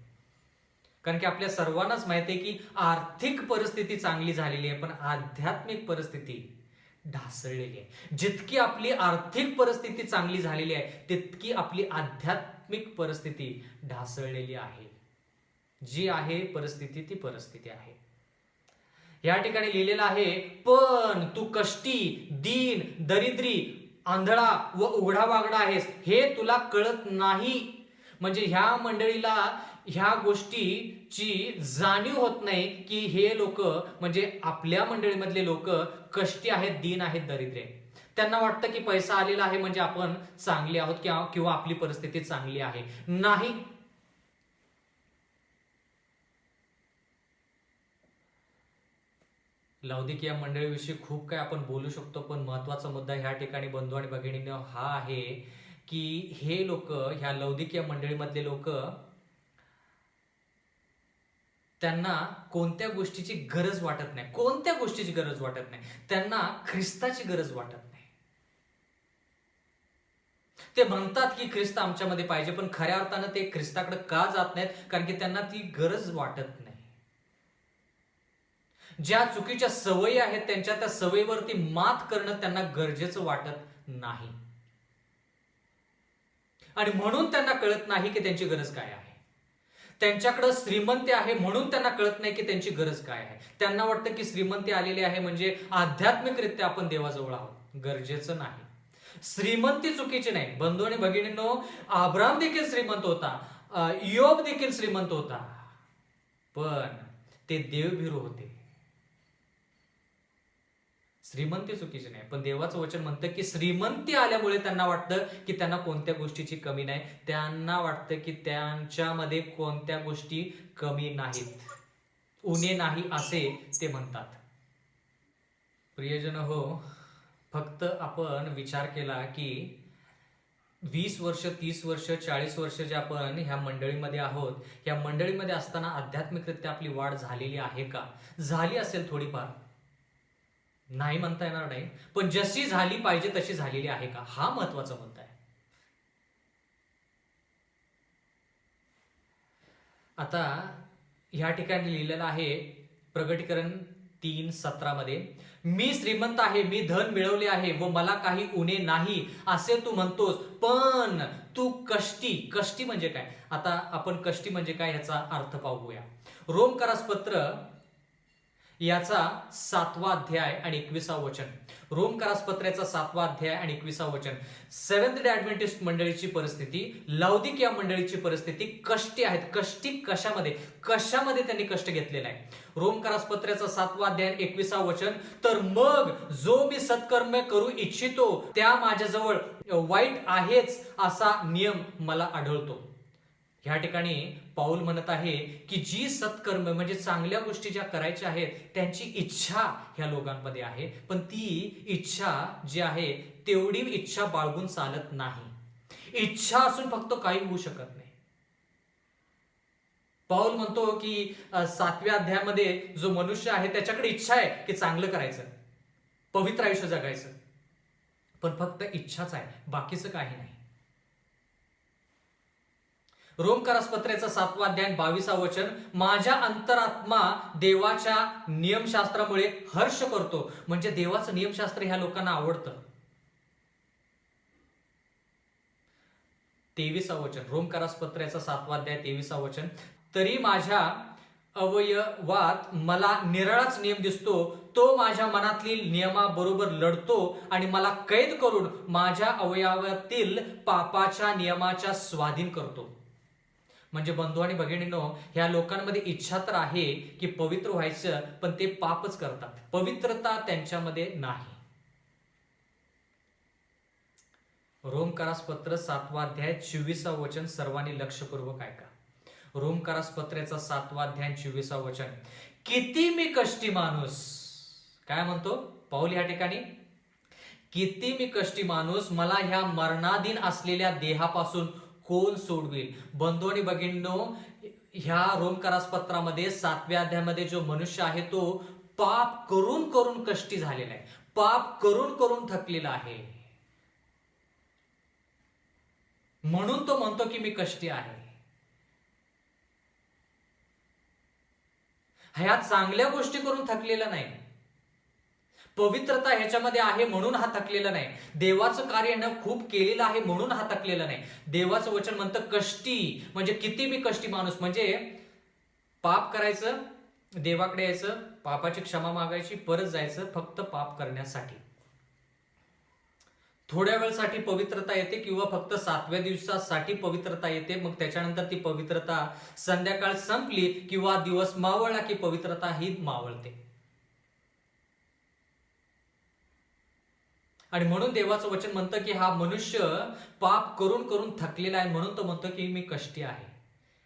कारण की आपल्या सर्वांनाच माहिती आहे की आर्थिक परिस्थिती चांगली झालेली आहे, पण आध्यात्मिक परिस्थिती ढासळलेली आहे. जितकी आपली आर्थिक परिस्थिती चांगली झालेली आहे, तितकी आपली आध्यात्मिक परिस्थिती ढासळलेली आहे. जी आहे परिस्थिती, ती परिस्थिती आहे. या ठिकाणी लिहिलेलं आहे, पण तू कष्टी, दीन, दरिद्री, आंधळा व उघडा वागडा आहेस, हे तुला कळत नाही. म्हणजे ह्या मंडळीला ह्या गोष्टीची जाणीव होत नाही की हे लोक, म्हणजे आपल्या मंडळीमधले लोक कष्टी आहेत, दीन आहेत, दरिद्र आहेत. त्यांना वाटतं की पैसा आलेला आहे म्हणजे आपण चांगले आहोत किंवा आपली परिस्थिती चांगली आहे. नाही. लौदिकिया मंडळीविषयी खूप काय आपण बोलू शकतो, पण महत्वाचा मुद्दा ह्या ठिकाणी बंधू आणि भगिनींनो हा आहे की हे लोक, ह्या लौदिकिया मंडळीमधले लोक, त्यांना कोणत्या गोष्टीची गरज वाटत नाही. कोणत्या गोष्टीची गरज वाटत नाही? त्यांना ख्रिस्ताची गरज वाटत नाही. ते म्हणतात की ख्रिस्त आमच्यामध्ये पाहिजे, पण खऱ्या अर्थानं ते ख्रिस्ताकडे का जात नाहीत? कारण की त्यांना ती गरज वाटत नाही. ज्या चुकीच्या सवयी आहेत त्यांच्या, त्या सवयीवरती मात करणं त्यांना गरजेचं वाटत नाही. आणि म्हणून त्यांना कळत नाही की त्यांची गरज काय आहे. त्यांच्याकडे श्रीमंती आहे म्हणून त्यांना कळत नाही की त्यांची गरज काय आहे. त्यांना वाटतं की श्रीमंती आलेली आहे म्हणजे आध्यात्मिकरित्या आपण देवाजवळ आहोत. गरजेचं नाही. श्रीमंती चुकीची नाही. बंधू आणि भगिनींनो, अब्राम देखील श्रीमंत होता, योब देखील श्रीमंत होता, पण ते देवभीरू होते. श्रीमंती चुकीची नाही, पण देवाचं वचन म्हणतं की श्रीमंती आल्यामुळे त्यांना वाटतं की त्यांना कोणत्या गोष्टीची कमी नाही. त्यांना वाटतं की त्यांच्यामध्ये कोणत्या गोष्टी कमी नाहीत, उणे नाही, असे ते म्हणतात. प्रियजन हो, फक्त आपण विचार केला की 20 वर्ष, 30 वर्ष, 40 वर्ष जे आपण ह्या मंडळीमध्ये आहोत, ह्या मंडळीमध्ये असताना आध्यात्मिकरित्या आपली वाढ झालेली आहे का? झाली असेल थोडीफार, नाही म्हणता येणार नाही, पण जशी झाली पाहिजे तशी झालेली आहे का? हा महत्वाचा मुद्दा आहे. आता ह्या ठिकाणी लिहिलेलं आहे प्रकटीकरण 3:17 मध्ये, मी श्रीमंत आहे, मी धन मिळवले आहे व मला काही उणे नाही असे तू म्हणतोस, पण तू कष्टी. कष्टी म्हणजे काय? आता आपण कष्टी म्हणजे काय ह्याचा अर्थ पाहूया. रोमकरास पत्र याचा 7वा अध्याय आणि 21वा वचन. रोमकरास पत्राचा 7वा अध्याय आणि 21वा वचन. सेव्हन्थ डे ऍडव्हेंटिस्ट मंडळीची परिस्थिती, लौदिकिया मंडळीची परिस्थिती कष्टी आहेत. कष्टी कशामध्ये? कशामध्ये त्यांनी कष्ट घेतलेला आहे? रोमकरास पत्राचा 7वा अध्याय 21वा वचन, तर मग जो मी सत्कर्म करू इच्छितो त्या माझ्याजवळ वाईट आहेच असा नियम मला आढळतो. ह्या ठिकाणी पाऊल म्हणत आहे की जी सत्कर्म म्हणजे चांगल्या गोष्टी ज्या करायच्या आहेत त्यांची इच्छा ह्या लोकांमध्ये आहे, पण ती इच्छा जी आहे तेवढी इच्छा बाळगून चालत नाही. इच्छा असून फक्त काही होऊ शकत नाही. पाऊल म्हणतो की 7व्या अध्यायामध्ये जो मनुष्य आहे त्याच्याकडे इच्छा आहे की चांगलं करायचं, पवित्र आयुष्य जगायचं, पण फक्त इच्छाच आहे, बाकीचं काही नाही. रोमकरास पत्राचा 7वा अध्याय 22वा वचन, माझ्या अंतरात्मा देवाच्या नियमशास्त्रामुळे हर्ष करतो. म्हणजे देवाचं नियमशास्त्र ह्या लोकांना आवडतं. 23वा वचन, रोमकरास पत्राचा 7वा अध्याय 23वा वचन, तरी माझ्या अवयवात मला निराळाच नियम दिसतो, तो माझ्या मनातील नियमाबरोबर लढतो आणि मला कैद करून माझ्या अवयवातील पापाच्या नियमाच्या स्वाधीन करतो. म्हणजे बंधू आणि भगिनींनो, ह्या लोकांमध्ये इच्छा तर आहे की पवित्र व्हायचं, पण ते पापच करतात. पवित्रता त्यांच्यामध्ये नाही. रोमकरास पत्र 7वा अध्याय 24वा वचन सर्वांनी लक्षपूर्वक ऐका. रोमकरास पत्राचा 7वा अध्याय 24वा वचन, किती मी कष्टी माणूस. काय म्हणतो पाऊल या ठिकाणी? किती मी कष्टी माणूस, मला ह्या मरणाधीन असलेल्या देहापासून कोण सोडवेल. बंधू आणि भगिनींनो, ह्या रोमकरास पत्रामध्ये 7व्या अध्यायामध्ये जो मनुष्य आहे तो पाप करून करून कष्टी झालेला आहे, पाप करून करून थकलेला आहे, म्हणून तो म्हणतो की मी कष्टी आहे. ह्या चांगल्या गोष्टी करून थकलेला नाही, पवित्रता ह्याच्यामध्ये आहे म्हणून हा थकलेला नाही, देवाचं कार्य ह्यानं खूप केलेलं आहे म्हणून हा थकलेला नाही. देवाचं वचन म्हणतं कष्टी, म्हणजे किती मी कष्टी माणूस, म्हणजे पाप करायचं, देवाकडे यायचं, पापाची क्षमा मागायची, परत जायचं फक्त पाप करण्यासाठी. थोड्या वेळसाठी पवित्रता येते किंवा फक्त 7व्या दिवसासाठी पवित्रता येते, मग त्याच्यानंतर ती पवित्रता संध्याकाळ संपली किंवा दिवस मावळला की पवित्रता ही मावळते. आणि म्हणून देवाचं वचन म्हणतं की हा मनुष्य पाप करून करून थकलेला आहे, म्हणून तो म्हणतो की मी कष्टी आहे.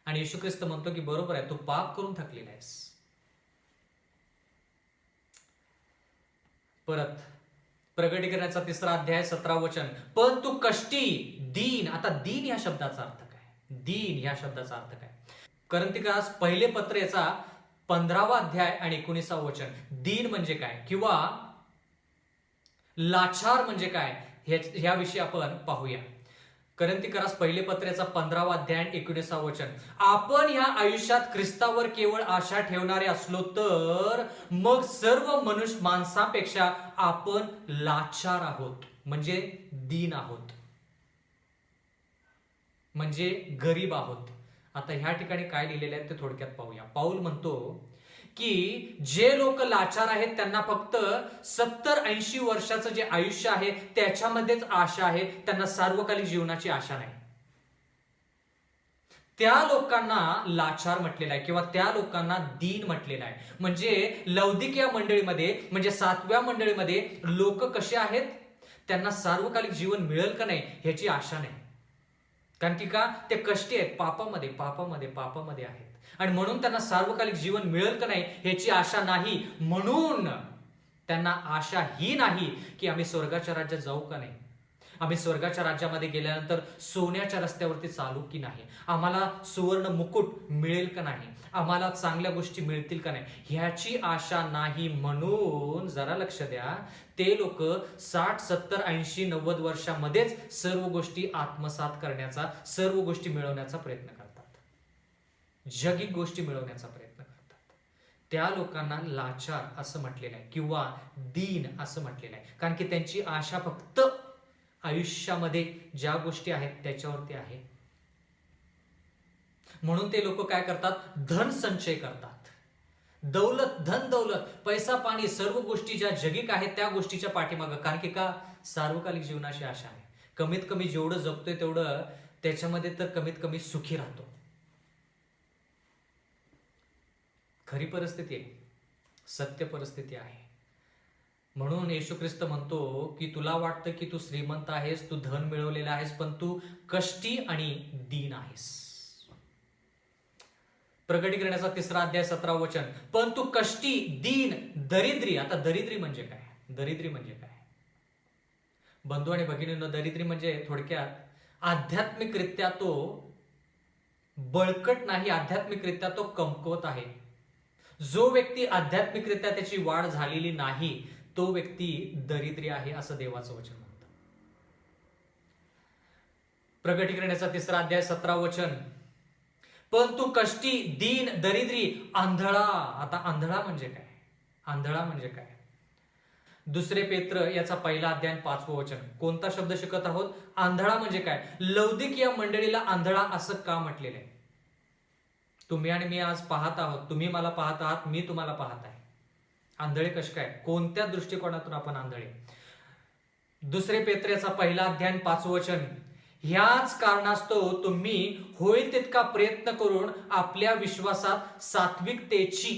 आणि येशू ख्रिस्त म्हणतो की बरोबर आहे, तू पाप करून थकलेला आहेस. परत प्रकटीकरणाचा 3रा अध्याय 17 वचन, पण तू कष्टी दीन. आता दीन या शब्दाचा अर्थ काय? दीन या शब्दाचा अर्थ काय? कोरिन्थीकरास पहिले पत्र याचा 15वा अध्याय आणि 19वा वचन. दीन म्हणजे काय किंवा लाचार म्हणजे काय ह्याविषयी आपण पाहूया. कोरिन्थीकरास पहिले पत्र्याचा 15वा अध्याय 19वा वचन. आपण ह्या आयुष्यात ख्रिस्तावर केवळ आशा ठेवणारे असलो तर मग सर्व मनुष्य माणसापेक्षा आपण लाचार आहोत, म्हणजे दीन आहोत, म्हणजे गरीब आहोत. आता ह्या ठिकाणी काय लिहिलेलं आहे ते थोडक्यात पाहूया. पाऊल म्हणतो की जे लोक लाचार आहेत त्यांना फक्त 70-80 वर्षाचं जे आयुष्य आहे त्याच्यामध्येच आशा आहे, त्यांना सार्वकालिक जीवनाची आशा नाही. त्या लोकांना लाचार म्हटलेलं आहे किंवा त्या लोकांना दीन म्हटलेलं आहे. म्हणजे लौदिकिया मंडळीमध्ये, म्हणजे 7व्या मंडळीमध्ये लोक कसे आहेत, त्यांना सार्वकालिक जीवन मिळेल का नाही ह्याची आशा नाही. कारण की का, ते कष्टी आहेत, पापामध्ये पापामध्ये पापामध्ये आहेत, आणि म्हणून त्यांना सार्वकालिक जीवन मिळेल का नाही ह्याची आशा नाही. म्हणून त्यांना आशा ही नाही की आम्ही स्वर्गाच्या राज्यात जाऊ का नाही, आम्ही स्वर्गाच्या राज्यामध्ये गेल्यानंतर सोन्याच्या रस्त्यावरती चालू की नाही, आम्हाला सुवर्ण मुकुट मिळेल का नाही, आम्हाला चांगल्या गोष्टी मिळतील का नाही, ह्याची आशा नाही. म्हणून जरा लक्ष द्या, ते लोक 60, 70, 80, 90 वर्षामध्येच सर्व गोष्टी आत्मसात करण्याचा, सर्व गोष्टी मिळवण्याचा प्रयत्न करतात, जगिक गोष्टी मिळवण्याचा प्रयत्न करतात. त्या लोकांना लाचार असं म्हटलेलं आहे किंवा दीन असं म्हटलेलं आहे, कारण की त्यांची आशा फक्त आयुष्यामध्ये ज्या गोष्टी आहेत त्याच्यावरती आहे. म्हणून ते लोक काय करतात, धन संचय करतात, दौलत, धन दौलत, पैसा पाणी, सर्व गोष्टी ज्या जगिक आहेत त्या गोष्टीच्या पाठीमागं. कारण की का, सार्वकालिक जीवनाची आशा आहे. कमीत कमी जेवढं जगतोय तेवढं त्याच्यामध्ये तर कमीत कमी सुखी राहतो. खरी परिस्थिती आहे, सत्य परिस्थिती आहे. म्हणून येशू ख्रिस्त म्हणतो की तुला वाटतं की तू श्रीमंत आहेस, तू धन मिळवलेला आहेस, पण तू कष्टी आणि दीन आहेस. प्रकटीकरणाचा 3रा अध्याय 17 वचन, पण तू कष्टी दीन दरिद्री. आता दरिद्री म्हणजे काय, दरिद्री म्हणजे काय बंधू आणि भगिनींनो? दरिद्री म्हणजे थोडक्यात आध्यात्मिकरित्या तो बळकट नाही, आध्यात्मिकरित्या तो कमकुवत आहे. जो व्यक्ती आध्यात्मिकरित्या त्याची वाढ झालेली नाही तो व्यक्ती दरिद्री आहे असं देवाचं वचन म्हणतं. प्रकटीकरणाचा 3रा अध्याय 17 वचन, पण तू कष्टी दीन दरिद्री आंधळा. आता आंधळा म्हणजे काय, आंधळा म्हणजे काय? 2 पेत्र याचा 1 अध्याय 5वं वचन. कोणता शब्द शिकत आहोत? आंधळा म्हणजे काय? लौदिकिया मंडळीला आंधळा असं का म्हटलेलं आहे? तुम्ही आणि मी आज पाहत आहोत, तुम्ही मला पाहत आहात, मी तुम्हाला पाहत आहे. आंधळे कसे काय, कोणत्या दृष्टिकोनातून आपण आंधळे? 2 पेत्र्याचा 1 अध्याय 5वं वचन, ह्याच कारणास्तव तुम्ही होईल तितका प्रयत्न करून आपल्या विश्वासात सात्विकतेची,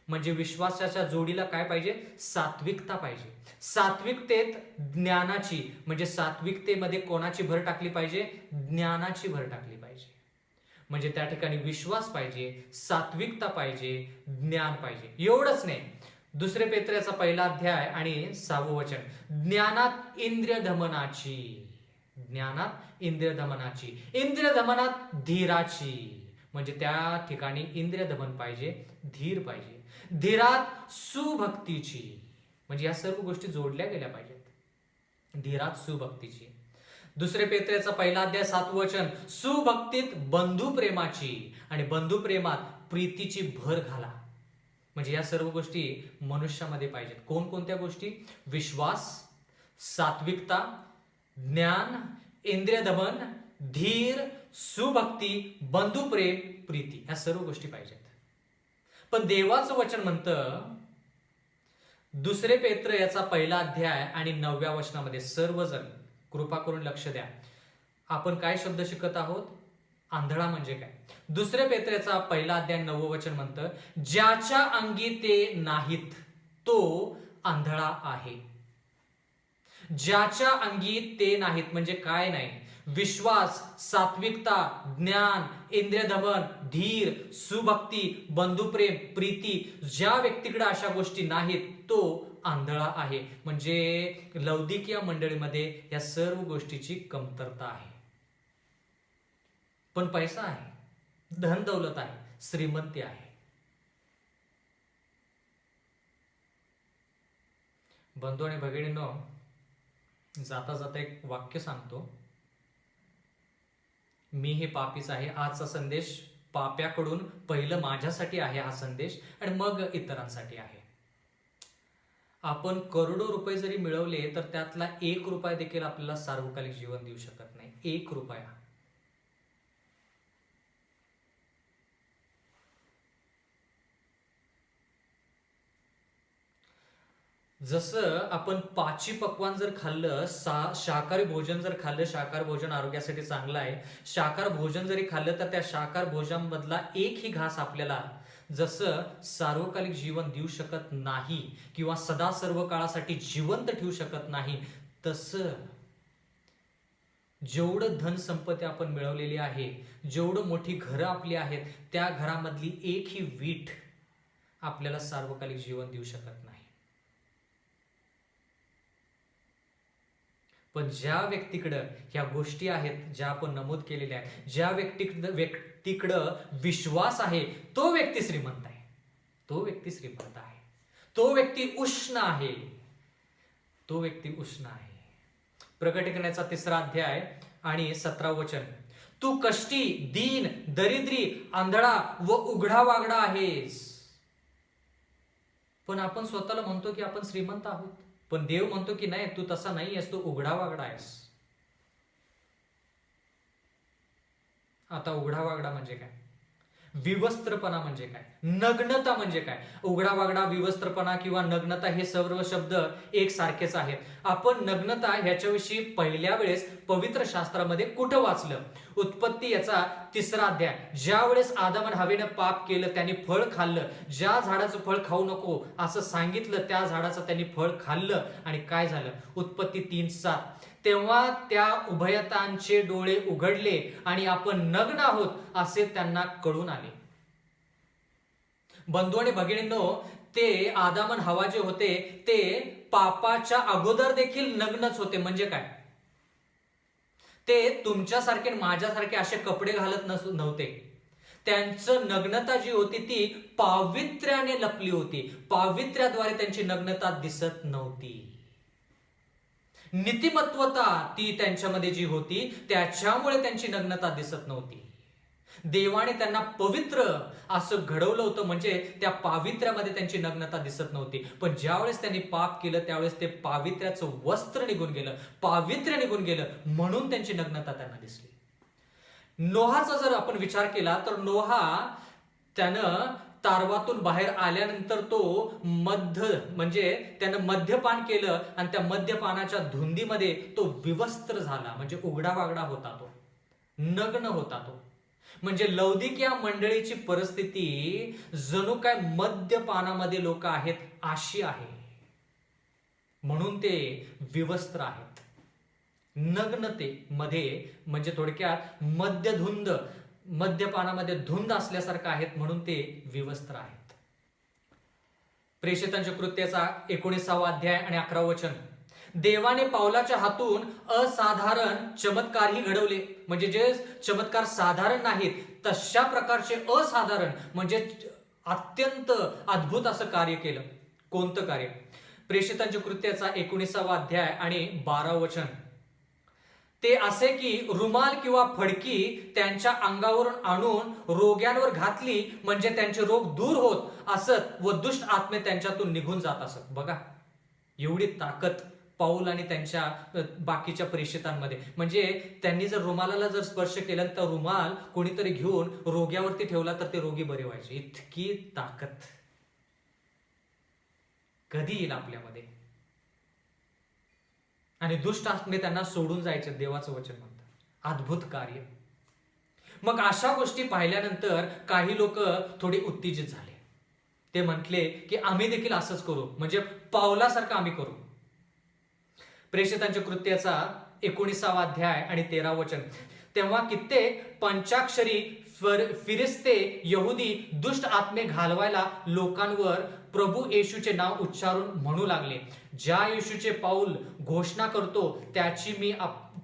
म्हणजे विश्वासाच्या जोडीला काय पाहिजे, सात्विकता पाहिजे. सात्विकतेत ज्ञानाची, म्हणजे सात्विकतेमध्ये कोणाची भर टाकली पाहिजे, ज्ञानाची भर टाकली पाहिजे. म्हणजे त्या ठिकाणी विश्वास पाहिजे, सात्विकता पाहिजे, ज्ञान पाहिजे. एवढंच नाही, दुसरे पेत्र्याचा पहिला अध्याय आणि 6वं वचन, ज्ञानात इंद्रिय दमनाची, ज्ञानात इंद्रिय दमनाची, इंद्रिय दमनात धीराची, म्हणजे त्या ठिकाणी इंद्रिय दमन पाहिजे, धीर पाहिजे. धीरात सुभक्तीची, म्हणजे या सर्व गोष्टी जोडल्या गेल्या पाहिजेत. धीरात सुभक्तीची. दुसरे पेत्र्याचा पहिला अध्याय 7वं वचन, सुभक्तीत बंधुप्रेमाची, आणि बंधुप्रेमात प्रीतीची भर घाला. म्हणजे या सर्व गोष्टी मनुष्यामध्ये पाहिजेत. कोणकोणत्या गोष्टी? विश्वास, सात्विकता, ज्ञान, इंद्रिय दमन, धीर, सुभक्ती, बंधुप्रेम, प्रीती, ह्या सर्व गोष्टी पाहिजेत. पण देवाचं वचन म्हणतं, दुसरे पेत्र याचा पहिला अध्याय आणि 9व्या वचनामध्ये, सर्वजण कृपा करून लक्ष द्या. आपण काय शब्द शिकत आहोत? आंधळा म्हणजे काय? दुसरे पेत्र्याचा पहिला अध्याय 9वं वचन म्हणतं, ज्याच्या अंगी ते नाहीत तो आंधळा आहे. ज्याच्या अंगी ते नाहीत म्हणजे काय नाही? विश्वास, सात्विकता, ज्ञान, इंद्रिय दमन, धीर, सुभक्ती, बंधुप्रेम, प्रीती, ज्या व्यक्तीकडे अशा गोष्टी नाहीत तो आंधळा आहे. म्हणजे लौदिकिया मंडळीमध्ये या सर्व गोष्टीची कमतरता आहे. पण पैसा आहे, धन दौलत आहे, श्रीमंती आहे. बंधू आणि भगिनींनो, जाता जाता एक वाक्य सांगतो, मी हे पापीच आहे. आजचा संदेश पाप्याकडून पहिलं माझ्यासाठी आहे हा संदेश, आणि मग इतरांसाठी आहे. आपण करोडो रुपये जरी मिळवले तर त्यातला 1 रुपया देखील आपल्याला सार्वकालिक जीवन देऊ शकत नाही. 1 रुपया. जसं आपण पाची पक्वान जर खाल्लं, शाकाहारी भोजन जर खाल्लं, शाकाहार भोजन आरोग्यासाठी चांगलं आहे, शाकाहार भोजन जरी खाल्लं तर त्या शाकाहार भोजनामधला एकही घास आपल्याला जसं सार्वकालिक जीवन देऊ शकत नाही किंवा सदा सर्व काळासाठी जिवंत ठेवू शकत नाही, तसं जेवढं धन संपत्ती आपण मिळवलेली आहे, जेवढं मोठी घरं आपली आहेत, त्या घरामधली एकही वीट आपल्याला सार्वकालिक जीवन देऊ शकत नाही. पण ज्या व्यक्तीकडं ह्या गोष्टी आहेत, ज्या आपण नमूद केलेल्या आहेत, ज्या व्यक्तीकडं विश्वास आहे, तो व्यक्ती श्रीमंत आहे. तो व्यक्ती श्रीमंत आहे. तो व्यक्ती उष्ण आहे. तो व्यक्ती उष्ण आहे. प्रकटीकरणाचा 3रा अध्याय आणि 17वं वचन, तू कष्टी, दीन, दरिद्री, आंधळा व उघडा वागडा आहेस. पण आपण स्वतःला म्हणतो की आपण श्रीमंत आहोत. पण देव म्हणतो की नाही, तू तसा नाही आहेस, तू उघडा वागडा आहेस. आता उघडा वागडा म्हणजे काय? विवस्त्रपणा म्हणजे काय? नग्नता म्हणजे काय? उघडा वागडा, विवस्त्रपणा किंवा नग्नता हे सर्व शब्द एक सारखेच आहेत. आपण नग्नता ह्याच्याविषयी पहिल्या वेळेस पवित्र शास्त्रामध्ये कुठं वाचलं? उत्पत्ती याचा 3रा अध्याय. ज्या वेळेस आदम आणि हवेनं पाप केलं, त्यांनी फळ खाल्लं, ज्या झाडाचं फळ खाऊ नको असं सांगितलं, त्या झाडाचं त्यांनी फळ खाल्लं, आणि काय झालं? उत्पत्ती 3:7, तेव्हा त्या उभयतांचे डोळे उघडले आणि आपण नग्न आहोत असे त्यांना कळून आले. बंधू आणि भगिनींनो, ते आदम आणि हवा जे होते ते पापाच्या अगोदर देखील नग्नच होते. म्हणजे काय? ते तुमच्यासारखे माझ्यासारखे असे कपडे घालत नव्हते. त्यांचं नग्नता जी होती ती पावित्र्याने लपली होती. पावित्र्याद्वारे त्यांची नग्नता दिसत नव्हती. नीतिमत्वता ती त्यांच्यामध्ये जी होती त्याच्यामुळे त्यांची नग्नता दिसत नव्हती. देवाने त्यांना पवित्र असं घडवलं होतं, म्हणजे त्या पावित्र्यामध्ये त्यांची नग्नता दिसत नव्हती. पण ज्यावेळेस त्यांनी पाप केलं त्यावेळेस ते पावित्र्याचं वस्त्र निघून गेलं, पावित्र्य निघून गेलं, म्हणून त्यांची नग्नता त्यांना दिसली. नोहाचा जर आपण विचार केला तर नोहा त्यानं तारवातून बाहेर आल्यानंतर तो म्हणजे त्यानं मद्यपान केलं आणि त्या मद्यपानाच्या धुंदीमध्ये तो विवस्त्र झाला, म्हणजे उघडा वागडा होता, तो नग्न होता. तो म्हणजे लौदिकिया मंडळीची परिस्थिती जणू काय मद्यपानामध्ये लोक आहेत अशी आहे. म्हणून ते विवस्त्र आहेत. नग्नतेमध्ये म्हणजे थोडक्यात मद्यधुंद मद्यपानामध्ये धुंद असल्यासारखं आहेत म्हणून ते विवस्त्र आहेत. प्रेषितांच्या कृत्याचा 19 अध्याय आणि 11 वचन. देवाने पावलाच्या हातून असाधारण चमत्कारही घडवले. म्हणजे जे चमत्कार साधारण नाहीत तशा प्रकारचे असाधारण म्हणजे अत्यंत अद्भुत असं कार्य केलं. कोणतं कार्य? प्रेषितांच्या कृत्याचा 19 अध्याय आणि 12 वचन. ते असे की रुमाल किंवा फडकी त्यांच्या अंगावरून आणून रोग्यांवर घातली म्हणजे त्यांचे रोग दूर होत असत व दुष्ट आत्मे त्यांच्यातून निघून जात असत. बघा एवढी ताकद पाऊल आणि त्यांच्या बाकीच्या प्रेषितांमध्ये. म्हणजे त्यांनी जर रुमालाला जर स्पर्श केला तर रुमाल कोणीतरी घेऊन रोग्यावरती ठेवला तर ते रोगी बरे व्हायचे. इतकी ताकद कधी येईल आपल्यामध्ये? आणि दुष्ट आत्मे त्यांना सोडून जायचे, देवाचं वचन म्हणतं. अद्भुत कार्य. मग अशा गोष्टी पाहिल्यानंतर काही लोक थोडे उत्तेजित झाले. ते म्हटले की आम्ही देखील असंच करू, म्हणजे पावलासारखं आम्ही करू. प्रेषितांच्या कृत्याचा 19 अध्याय आणि 13 वचन. तेव्हा कित्येक पंचाक्षरी फिरिस्ते यहुदी दुष्ट आत्मे घालवायला लोकांवर प्रभू येशूचे नाव उच्चारून म्हणू लागले, ज्या येशूचे पाऊल घोषणा करतो त्याची मी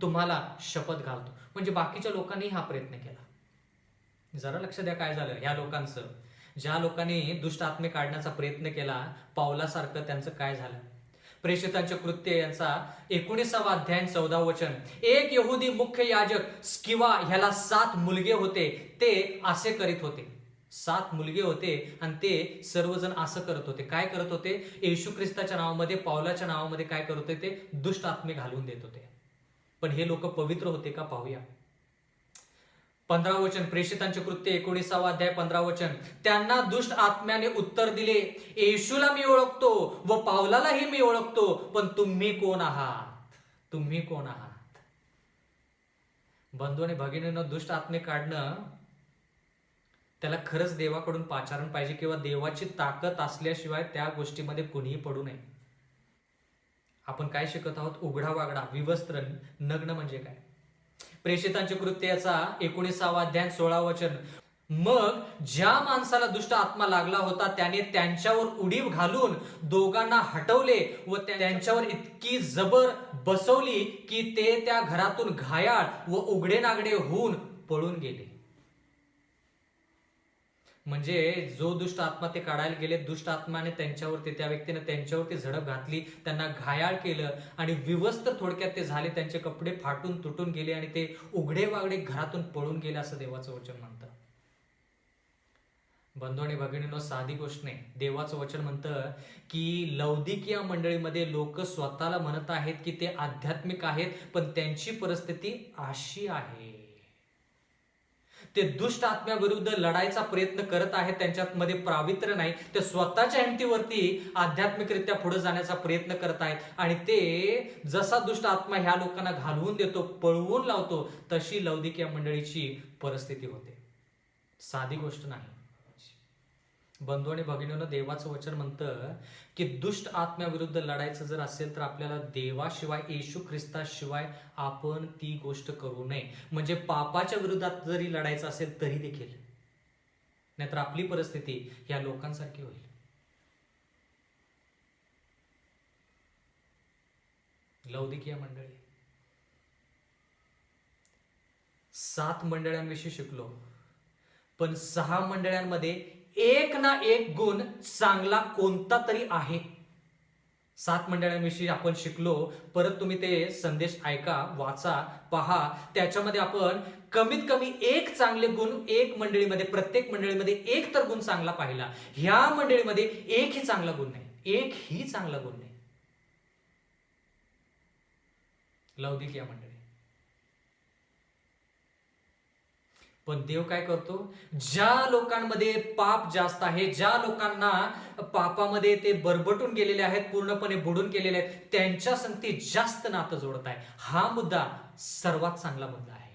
तुम्हाला शपथ घालतो. म्हणजे बाकीच्या लोकांनी हा प्रयत्न केला. जरा लक्ष द्या काय झालं ह्या लोकांचं. ज्या लोकांनी दुष्ट आत्मे काढण्याचा प्रयत्न केला पावलासारखं त्यांचं काय झालं? प्रेषितांच्या कृत्य यांचा 19 अध्याय 14 वचन. एक यहुदी मुख्य याजक स्किवा ह्याला 7 मुलगे होते. ते असे करीत होते. 7 मुलगे होते आणि ते सर्वजण असं करत होते. काय करत होते? येशू ख्रिस्ताच्या नावामध्ये पावलाच्या नावामध्ये काय करत होते? ते दुष्ट आत्मे घालून देत होते. पण हे लोक पवित्र होते का? पाहूया. 15 वचन. प्रेषितांचे कृत्य 19 अध्याय 15 वचन. त्यांना दुष्ट आत्म्याने उत्तर दिले, येशूला मी ओळखतो व पावलालाही मी ओळखतो, पण तुम्ही कोण आहात? तुम्ही कोण आहात? बंधू आणि भगिनींनो, दुष्ट आत्मे काढणं त्याला खरंच देवाकडून पाचारण पाहिजे किंवा देवाची ताकद असल्याशिवाय त्या गोष्टीमध्ये कुणीही पडू नये. आपण काय शिकत आहोत? उघडा वागडा, विवस्त्र, नग्न म्हणजे काय? प्रेषितांच्या कृत्याचा 19 अध्याय 16 वचन. मग ज्या माणसाला दुष्ट आत्मा लागला होता त्याने त्यांच्यावर उडीव घालून दोघांना हटवले व त्यांच्यावर इतकी जबर बसवली की ते त्या घरातून घायाळ व उघडे नागडे होऊन पळून गेले. म्हणजे जो दुष्ट आत्मा ते काढायला गेले, दुष्ट आत्माने त्यांच्यावरती, त्या व्यक्तीने त्यांच्यावरती झडप घातली, त्यांना घायाळ केलं आणि विवस्त्र थोडक्यात ते झाले. त्यांचे कपडे फाटून तुटून गेले आणि ते उघडे वागडे घरातून पळून गेले असं देवाचं वचन म्हणतं. बंधू आणि भगिनींनो, साधी गोष्ट नाही. देवाचं वचन म्हणतं की लौदिकिया मंडळीमध्ये लोक स्वतःला म्हणत आहेत की ते आध्यात्मिक आहेत, पण त्यांची परिस्थिती अशी आहे. ते दुष्ट आत्म्याविरुद्ध लढायचा प्रयत्न करत आहेत, त्यांच्यामध्ये पावित्र्य नाही. ते स्वतःच्या हिमतीवरती आध्यात्मिकरित्या पुढे जाण्याचा प्रयत्न करत आहेत आणि ते जसा दुष्ट आत्मा ह्या लोकांना घालवून देतो, पळवून लावतो, तशी लौदिकिया मंडळीची परिस्थिती होते. साधी गोष्ट नाही. बंधू आणि भगिनींनो, देवाचं वचन म्हणतं की दुष्ट आत्म्याविरुद्ध लढायचं जर असेल तर आपल्याला देवाशिवाय, येशू ख्रिस्ताशिवाय आपण ती गोष्ट करू नये. म्हणजे पापाच्या विरोधात जरी लढायचं असेल तरी देखील, नाहीतर आपली परिस्थिती या लोकांसारखी होईल. लौदिकिया मंडळी, 7 मंडळांविषयी शिकलो, पण 6 मंडळांमध्ये एक ना एक गुण चांगला कोणता तरी आहे. 7 मंडळांविषयी आपण शिकलो. परत तुम्ही ते संदेश ऐका, वाचा, पहा. त्याच्यामध्ये आपण कमीत कमी एक चांगले गुण एक मंडळीमध्ये, प्रत्येक मंडळीमध्ये एक तर गुण चांगला पाहिला. ह्या मंडळीमध्ये एकही चांगला गुण नाही, एकही चांगला गुण नाही. लौदिकिया मंडळी. पण देव काय करतो? ज्या लोकांमध्ये पाप जास्त आहे, ज्या लोकांना पापामध्ये ते बरबटून गेलेले आहेत, पूर्णपणे बुडून गेलेले आहेत, त्यांच्या संगती जास्त नातं जोडत आहे. हा मुद्दा सर्वात चांगला मुद्दा आहे.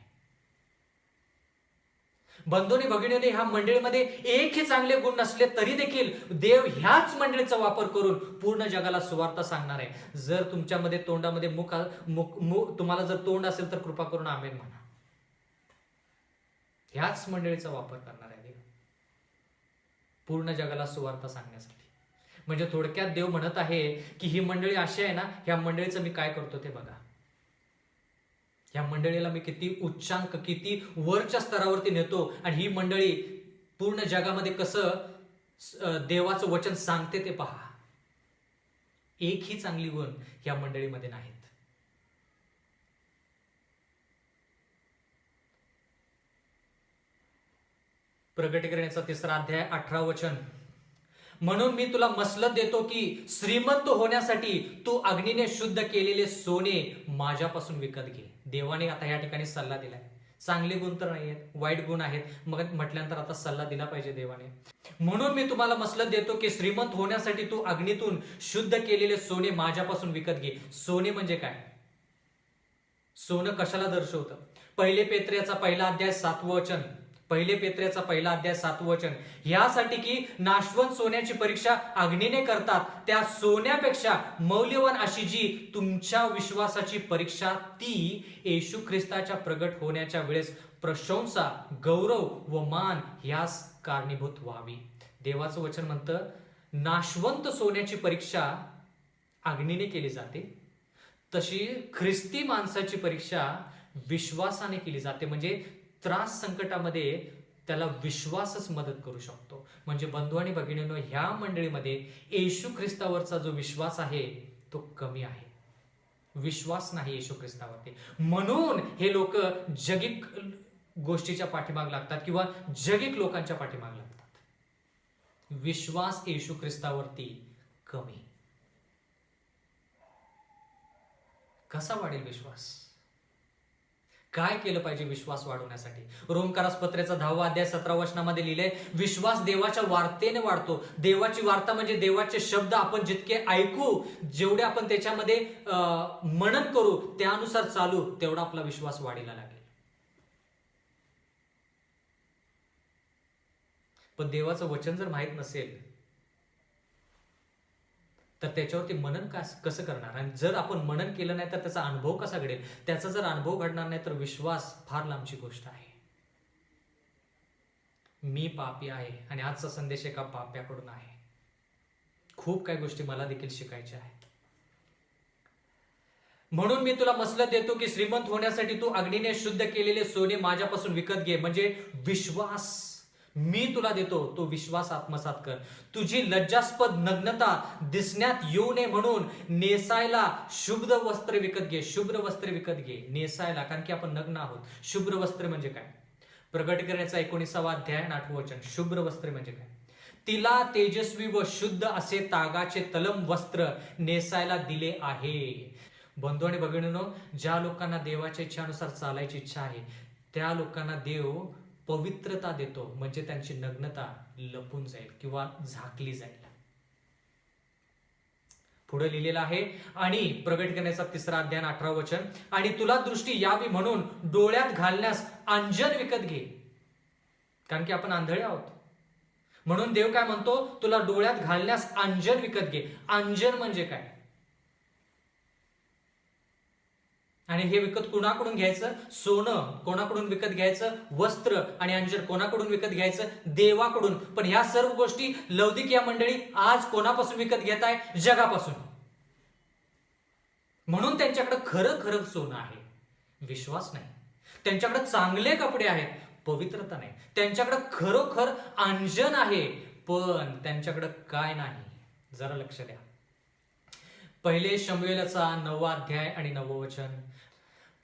बंधूंनी भगिनीने, ह्या मंडळीमध्ये एकही चांगले गुण नसले तरी देखील देव ह्याच मंडळीचा वापर करून पूर्ण जगाला सुवार्ता सांगणार आहे. जर तुमच्यामध्ये तोंडामध्ये तुम्हाला जर तोंड असेल तर कृपा करून आमेन म्हणा. ह्याच मंडळीचा वापर करणार आहे देव पूर्ण जगाला सुवार्ता सांगण्यासाठी. म्हणजे थोडक्यात देव म्हणत आहे की ही मंडळी अशी आहे ना, ह्या मंडळीचं मी काय करतो ते बघा. ह्या मंडळीला मी किती उच्चांक, किती वरच्या स्तरावरती नेतो आणि ही मंडळी पूर्ण जगामध्ये कसं देवाचं वचन सांगते ते पहा. एकही चांगली गुण ह्या मंडळीमध्ये नाहीत. प्रकटीकरणाचा 3रा अध्याय 18 वचन. म्हणून मी तुला मसलत देतो की श्रीमंत होण्यासाठी तू अग्नीने शुद्ध केलेले सोने माझ्यापासून विकत घे. देवाने आता या ठिकाणी सल्ला दिलाय. चांगले गुण तर नाही आहेत, वाईट गुण आहेत, मग म्हटल्यानंतर आता सल्ला दिला पाहिजे देवाने. म्हणून मी तुम्हाला मसलत देतो की श्रीमंत होण्यासाठी तू अग्नीतून शुद्ध केलेले सोने माझ्यापासून विकत घे. सोने म्हणजे काय? सोनं कशाला दर्शवतं? 1 पेत्र्याचा 1 अध्याय 7 वचन. 1 पेत्र्याचा 1 अध्याय 7 वचन. यासाठी की नाशवंत सोन्याची परीक्षा अग्नीने करतात, त्या सोन्यापेक्षा मौल्यवान अशी जी तुमच्या विश्वासाची परीक्षा ती येशू ख्रिस्ताच्या प्रगट होण्याच्या वेळेस प्रशंसा, गौरव व मान यास कारणीभूत व्हावी. देवाचं वचन म्हणतं नाशवंत सोन्याची परीक्षा अग्नीने केली जाते, तशी ख्रिस्ती माणसाची परीक्षा विश्वासाने केली जाते. म्हणजे त्रास संकटामध्ये त्याला विश्वासच मदत करू शकतो. म्हणजे बंधू आणि भगिनींनो, ह्या मंडळीमध्ये येशू ख्रिस्तावरचा जो विश्वास आहे तो कमी आहे. विश्वास नाही येशू ख्रिस्तावरती, म्हणून हे लोक जगिक गोष्टीच्या पाठीमाग लागतात किंवा जगिक लोकांच्या पाठीमाग लागतात. विश्वास येशू ख्रिस्तावरती कमी. कसा वाढेल विश्वास? काय केलं पाहिजे विश्वास वाढवण्यासाठी? रोमकारास पत्रेचा 10 अध्याय 17 वचनामध्ये लिहिलंय, विश्वास देवाच्या वार्तेने वाढतो. देवाची वार्ता म्हणजे देवाचे शब्द आपण जितके ऐकू, जेवढे आपण त्याच्यामध्ये मनन करू, त्यानुसार चालू, तेवढा आपला विश्वास वाढीला लागेल. पण देवाचं वचन जर माहित नसेल तर त्याच्यावरती मनन कसं करणार? आणि जर आपण मनन केलं नाही तर त्याचा अनुभव कसा घडेल? त्याचा जर अनुभव घडणार नाही तर विश्वास फार लांबची गोष्ट आहे. मी पापी आहे आणि आजचा संदेश एका पाप्याकडून आहे. खूप काही गोष्टी मला देखील शिकायच्या आहेत. म्हणून मी तुला मसलत देतो की श्रीमंत होण्यासाठी तू अग्नीने शुद्ध केलेले सोने माझ्यापासून विकत घे. म्हणजे विश्वास मी तुला देतो, तो विश्वास आत्मसात कर. तुझी लज्जास्पद नग्नता दिसण्यात येऊ नये म्हणून नेसायला शुभ्र वस्त्र विकत घे. शुभ्र वस्त्र विकत घे. नेसायला, कारण की आपण नग्न आहोत. शुभ्र वस्त्र म्हणजे काय? प्रकटीकरणाचा 19 अध्याय 8 वचन. शुभ्र वस्त्र म्हणजे काय? तिला तेजस्वी व शुद्ध असे तागाचे तलम वस्त्र नेसायला दिले आहे. बंधू आणि भगिनींनो, ज्या लोकांना देवाच्या इच्छेनुसार चालायची इच्छा आहे त्या लोकांना देव पवित्रता देतो. म्हणजे त्यांची नग्नता लपून जाईल किंवा झाकली जाईल. पुढे लिहिलेलं आहे, आणि प्रगट करण्याचा 3रा अध्याय 18 वचन. आणि तुला दृष्टी यावी म्हणून डोळ्यात घालण्यास अंजन विकत घे. कारण की आपण आंधळे आहोत, म्हणून देव काय म्हणतो? तुला डोळ्यात घालण्यास अंजन विकत घे. अंजन म्हणजे काय? आणि हे विकत कोणाकडून घ्यायचं? सोनं कोणाकडून विकत घ्यायचं? वस्त्र. आणि अंजन कोणाकडून विकत घ्यायचं? देवाकडून. पण ह्या सर्व गोष्टी लौकिक मंडळी आज कोणापासून विकत घेत आहे? जगापासून. म्हणून त्यांच्याकडे खरं खरं सोनं आहे, विश्वास नाही. त्यांच्याकडे चांगले कपडे आहेत, पवित्रता नाही. त्यांच्याकडे खरोखर अंजन आहे, पण त्यांच्याकडे काय नाही? जरा लक्ष द्या. 1 शमूएलचा 9 अध्याय आणि 9 वचन.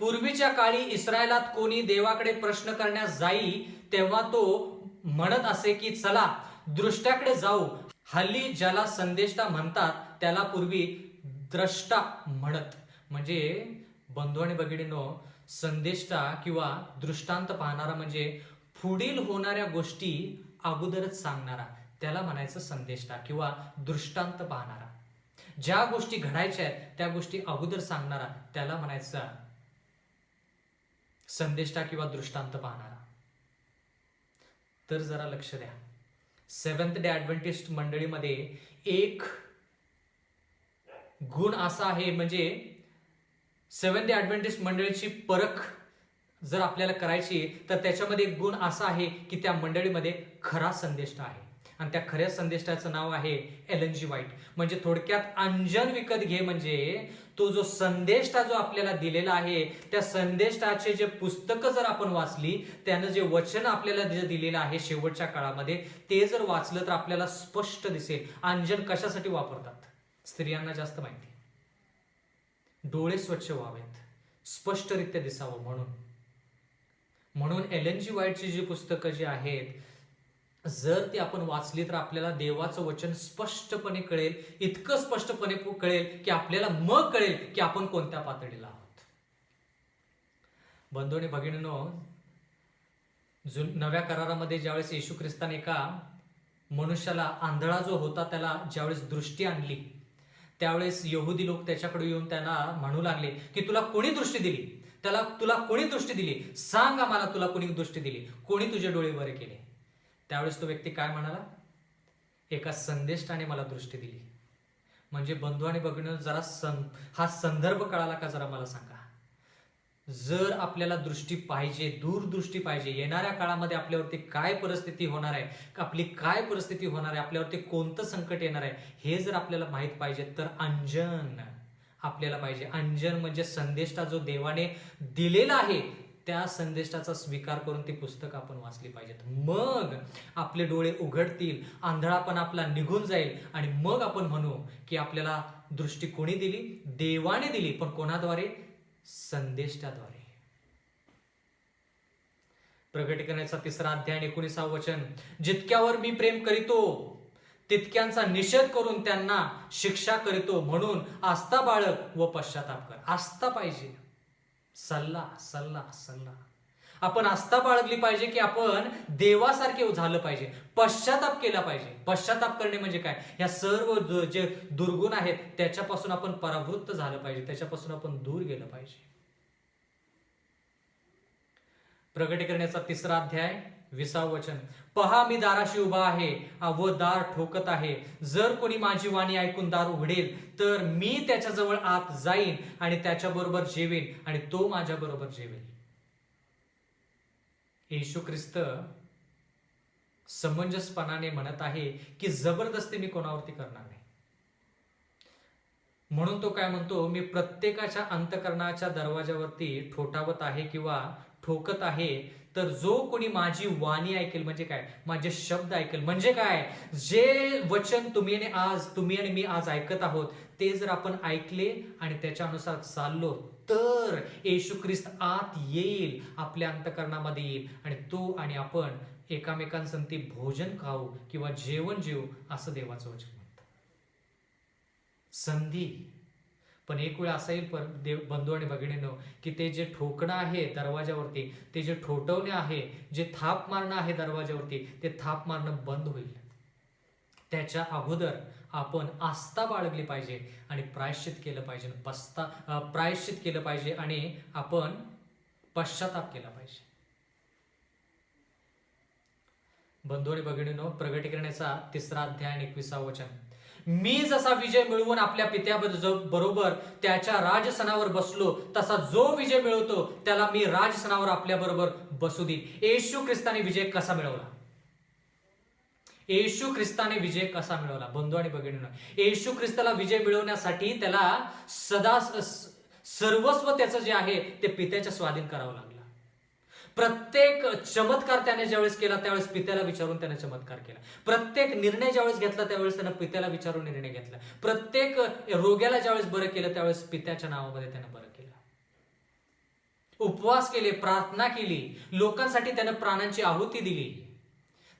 पूर्वीच्या काळी इस्रायलात कोणी देवाकडे प्रश्न करण्यास जाई तेव्हा तो म्हणत असे की चला दृष्ट्याकडे जाऊ. हल्ली ज्याला संदेष्टा म्हणतात त्याला पूर्वी द्रष्टा म्हणत. म्हणजे बंधू आणि भगिनींनो, संदेष्टा किंवा दृष्टांत पाहणारा म्हणजे पुढील होणाऱ्या गोष्टी अगोदरच सांगणारा, त्याला म्हणायचं संदेष्टा किंवा दृष्टांत पाहणारा. ज्या गोष्टी घडायच्या आहेत त्या गोष्टी अगोदर सांगणारा, त्याला म्हणायचा संदेष्टा किंवा दृष्टांत पाहणारा. तर जरा लक्ष द्या, सेव्हन्थ डे ॲडव्हेंटिस्ट मंडळीमध्ये एक गुण असा आहे, म्हणजे सेव्हन्थ डे ॲडव्हेंटिस्ट मंडळीची परख जर आपल्याला करायची तर त्याच्यामध्ये एक गुण असा आहे की त्या मंडळीमध्ये खरा संदेष्टा आहे आणि त्या खऱ्या संदेष्टाचं नाव आहे एलन जी व्हाईट. म्हणजे थोडक्यात अंजन विकत घे म्हणजे तो जो संदेष्टा जो आपल्याला दिलेला आहे त्या संदेष्टाचे जे पुस्तकं जर आपण वाचली, त्यानं जे वचन आपल्याला जे दिलेलं आहे शेवटच्या काळामध्ये ते जर वाचलं तर आपल्याला स्पष्ट दिसेल अंजन कशासाठी वापरतात. स्त्रियांना जास्त माहिती, डोळे स्वच्छ व्हावेत, स्पष्टरित्या दिसावं म्हणून एलन जी व्हाईटची जी पुस्तकं जी आहेत जर ती आपण वाचली तर आपल्याला देवाचं वचन स्पष्टपणे कळेल. इतकं स्पष्टपणे कळेल की आपल्याला मग कळेल की आपण कोणत्या पातळीला आहोत. बंधू आणि भगिनींनो, नव्या करारामध्ये ज्यावेळेस येशू ख्रिस्ताने एका मनुष्याला, आंधळा जो होता त्याला ज्यावेळेस दृष्टी आणली, त्यावेळेस यहुदी लोक त्याच्याकडे येऊन त्यांना म्हणू लागले की तुला कोणी दृष्टी दिली, तुला कोणी दृष्टी दिली, सांग आम्हाला तुला कोणी दृष्टी दिली, कोणी तुझे डोळे बरे केले. त्यावेळेस तो व्यक्ती काय म्हणाला, एका संदेष्टाने मला दृष्टी दिली. म्हणजे बंधू आणि भगिनींनो, जरा हा संदर्भ कळाला का जरा मला सांगा. जर आपल्याला दृष्टी पाहिजे, दूरदृष्टी पाहिजे, येणाऱ्या काळामध्ये आपल्यावरती काय परिस्थिती होणार आहे, आपली काय परिस्थिती होणार आहे, आपल्यावरती कोणतं संकट येणार आहे, हे जर आपल्याला माहित पाहिजे तर अंजन आपल्याला पाहिजे. अंजन म्हणजे संदेष्टा जो देवाने दिलेला आहे त्या संदेशाचा स्वीकार करून ती पुस्तक आपण वाचली पाहिजेत. मग आपले डोळे उघडतील, आंधळापण आपला निघून जाईल आणि मग आपण म्हणू की आपल्याला दृष्टी कोणी दिली, देवाने दिली. पण कोणाद्वारे? संदेशाद्वारे. प्रकटीकरणाचा 3 अध्याय 19 वचन, जितक्यावर मी प्रेम करीतो तितक्यांचा निषेध करून त्यांना शिक्षा करीतो, म्हणून आस्था बाळग व पश्चाताप कर. आस्था पाहिजे, सल्ला सल्ला सल्ला. आपण आस्था बाळगली पाहिजे की आपण देवासारखे झालं पाहिजे, पश्चाताप केला पाहिजे. पश्चाताप करणे म्हणजे काय? या सर्व जे दुर्गुण आहेत त्याच्यापासून आपण परावृत्त झालं पाहिजे, त्याच्यापासून आपण दूर गेलं पाहिजे. प्रकटीकरणाचा 3 अध्याय 20 वचन, पहा मी दाराशी उभा आहे व दार ठोकत आहे. जर कोणी माझी वाणी ऐकून दार उघडेल तर मी त्याच्याजवळ आत जाईन आणि त्याच्याबरोबर जेवेन आणि तो माझ्या बरोबर जेवेल. येशू ख्रिस्त समंजसपणाने म्हणत आहे की जबरदस्ती मी कोणावरती करणार नाही. म्हणून तो काय म्हणतो, मी प्रत्येकाच्या अंतकरणाच्या दरवाजावरती ठोठावत आहे किंवा ठोकत आहे. तर जो कोणी माझी वाणी ऐकेल, म्हणजे काय? माझे शब्द ऐकेल. म्हणजे काय? जे वचन तुम्ही आणि मी आज ऐकत आहोत ते जर आपण ऐकले आणि त्याच्यानुसार चाललो तर येशू ख्रिस्त आत येईल, आपल्या अंतकरणामध्ये येईल आणि तो आणि आपण एकामेकांसंगती भोजन खाऊ किंवा जेवण जेवू, असं देवाचं वचन म्हणतं. संधी. पण एक वेळ असा येईल बंधू आणि भगिनींनो की ते जे ठोकणं आहे दरवाजावरती, ते जे ठोठवणे आहे, जे थाप मारणं आहे दरवाजावरती, ते थाप मारणं बंद होईल. त्याच्या अगोदर आपण आस्था बाळगली पाहिजे आणि प्रायश्चित केलं पाहिजे, प्रायश्चित केलं पाहिजे आणि आपण पश्चाताप केला पाहिजे. बंधू आणि भगिनींनो, प्रकटीकरणाचा 3 अध्याय 21 वचन, मी जसा विजय मिळवून आपल्या पित्याबरोबर त्याच्या राजसनावर बसलो तसा जो विजय मिळवतो त्याला मी राजसनावर आपल्या बरोबर बसू देईन. येशू ख्रिस्ताने विजय कसा मिळवला? येशू ख्रिस्ताने विजय कसा मिळवला? बंधू आणि भगिनींनो, येशू ख्रिस्ताला विजय मिळवण्यासाठी त्याला सर्वस्व त्याचं जे आहे ते पित्याच्या स्वाधीन करावं लागलं. प्रत्येक चमत्कार त्याने ज्यावेळेस केला त्यावेळेस पित्याला विचारून त्याने चमत्कार केला. प्रत्येक निर्णय ज्यावेळेस घेतला त्यावेळेस त्याने पित्याला विचारून निर्णय घेतला. प्रत्येक रोग्याला ज्यावेळेस बरं केलं त्यावेळेस पित्याच्या नावामध्ये त्याने बरं केलं. उपवास केले, प्रार्थना केली, लोकांसाठी त्याने प्राणांची आहुती दिली.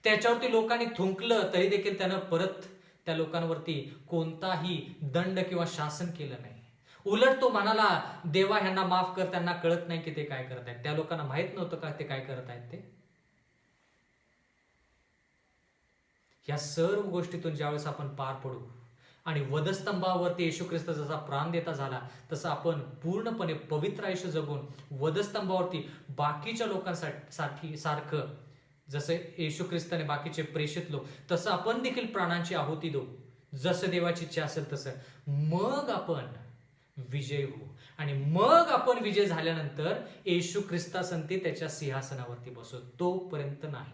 त्याच्यावरती लोकांनी थुंकलं तरी देखील त्यानं परत त्या लोकांवरती कोणताही दंड किंवा शासन केलं नाही. उलट तो म्हणाला, देवा ह्यांना माफ कर, त्यांना कळत नाही की ते काय करत आहेत. त्या लोकांना माहित नव्हतं का ते काय करत आहेत ते. या सर्व गोष्टीतून ज्यावेळेस आपण पार पडू आणि वधस्तंभावरती येशू ख्रिस्त जसा प्राण देता झाला तसं आपण पूर्णपणे पवित्र आयुष्य जगून वधस्तंभावरती बाकीच्या लोकांसाठी सारखं जसं येशू ख्रिस्ताने बाकीचे प्रेषित लोक, तसं आपण देखील प्राणांची आहुती देऊ, जसं देवाची इच्छा असेल तसं. मग आपण विजय होऊ आणि मग आपण विजय झाल्यानंतर येशू ख्रिस्तासंती त्याच्या सिंहासनावरती बसू, तोपर्यंत नाही.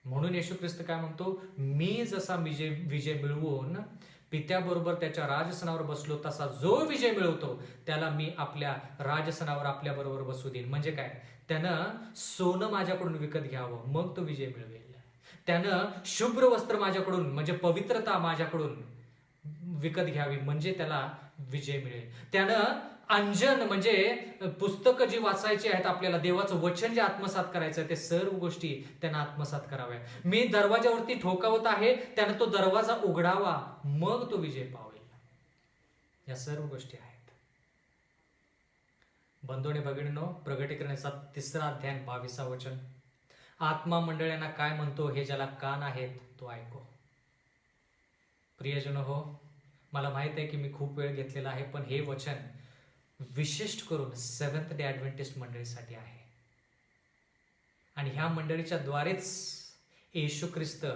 म्हणून येशू ख्रिस्त काय म्हणतो, मी जसा विजय मिळवून पित्याबरोबर त्याच्या राजसनावर बसलो, तसा जो विजय मिळवतो त्याला मी आपल्या राजसनावर आपल्या बरोबर बसू देईन. म्हणजे काय, त्यानं सोनं माझ्याकडून विकत घ्यावं, मग तो विजय मिळवेल. त्यानं शुभ्र वस्त्र माझ्याकडून म्हणजे पवित्रता माझ्याकडून विकत घ्यावी, म्हणजे त्याला विजय मिळेल. त्यानं अंजन म्हणजे पुस्तकं जी वाचायची आहेत, आपल्याला देवाचं वचन जे आत्मसात करायचं, ते सर्व गोष्टी त्यांना आत्मसात कराव्या. मी दरवाजावरती ठोकावत आहे, त्यानं तो दरवाजा उघडावा, मग तो विजय पावेल. या सर्व गोष्टी आहेत. बंधूने भगिनींनो, प्रगटीकरणाचा 3रा अध्याय 22 वचन, आत्मा मंडळांना काय म्हणतो, हे ज्याला कान आहेत तो ऐको. प्रियजन हो, मला माहित आहे की मी खूप वेळ घेतलेला आहे, पण हे वचन विशिष्ट करून सेव्हन्थ डे ॲडव्हेंटिस्ट मंडळीसाठी आहे. आणि ह्या मंडळीच्या द्वारेच येशू ख्रिस्त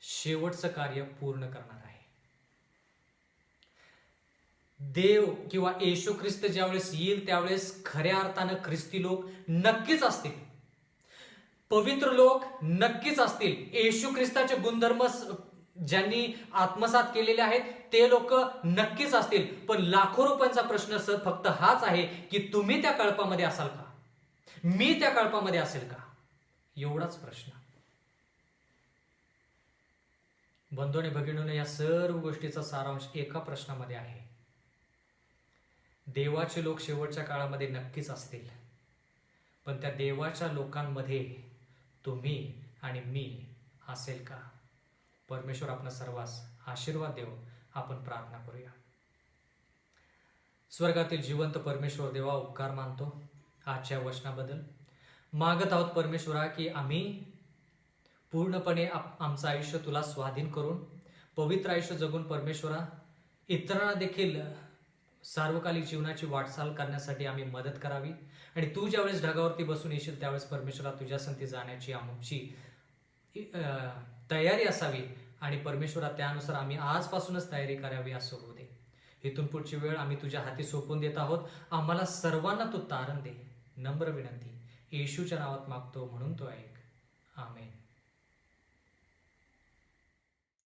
शेवटचं कार्य पूर्ण करणार आहे. देव किंवा येशू ख्रिस्त ज्यावेळेस येईल त्यावेळेस खऱ्या अर्थानं ख्रिस्ती लोक नक्कीच असतील, पवित्र लोक नक्कीच असतील. येशू ख्रिस्ताचे गुणधर्म ज्यांनी आत्मसात केलेले आहेत ते लोक नक्कीच असतील. पण लाखो रुपयांचा प्रश्न फक्त हाच आहे की तुम्ही त्या कळपामध्ये असाल का, मी त्या कळपामध्ये असेल का, एवढाच प्रश्न. बंधूने भगिनीने, या सर्व गोष्टीचा सारांश एका प्रश्नामध्ये आहे. देवाचे लोक शेवटच्या काळामध्ये नक्कीच असतील, पण त्या देवाच्या लोकांमध्ये तुम्ही आणि मी असेल का? परमेश्वर आपणा सर्वांस आशीर्वाद देव. आपण प्रार्थना करूया. स्वर्गातील जिवंत परमेश्वर देवा, उपकार मानतो आजच्या वचनाबद्दल. मागत आहोत परमेश्वरा की आम्ही पूर्णपणे आमचं आयुष्य तुला स्वाधीन करून पवित्र आयुष्य जगून परमेश्वरा इतरांना देखील सार्वकालिक जीवनाची वाटचाल करण्यासाठी आम्ही मदत करावी. आणि तू ज्यावेळेस ढगावरती बसून येशील त्यावेळेस परमेश्वरा तुझ्या संती जाण्याची आमची तयारी असावी. आणि परमेश्वरा त्यानुसार आम्ही आजपासूनच तयारी करावी असं होऊ दे. इथून पुढची वेळ आम्ही तुझ्या हाती सोपवून देत आहोत. आम्हाला सर्वांना तू तारण दे. नम्र विनंती येशूच्या नावात मागतो, म्हणून तो ऐक.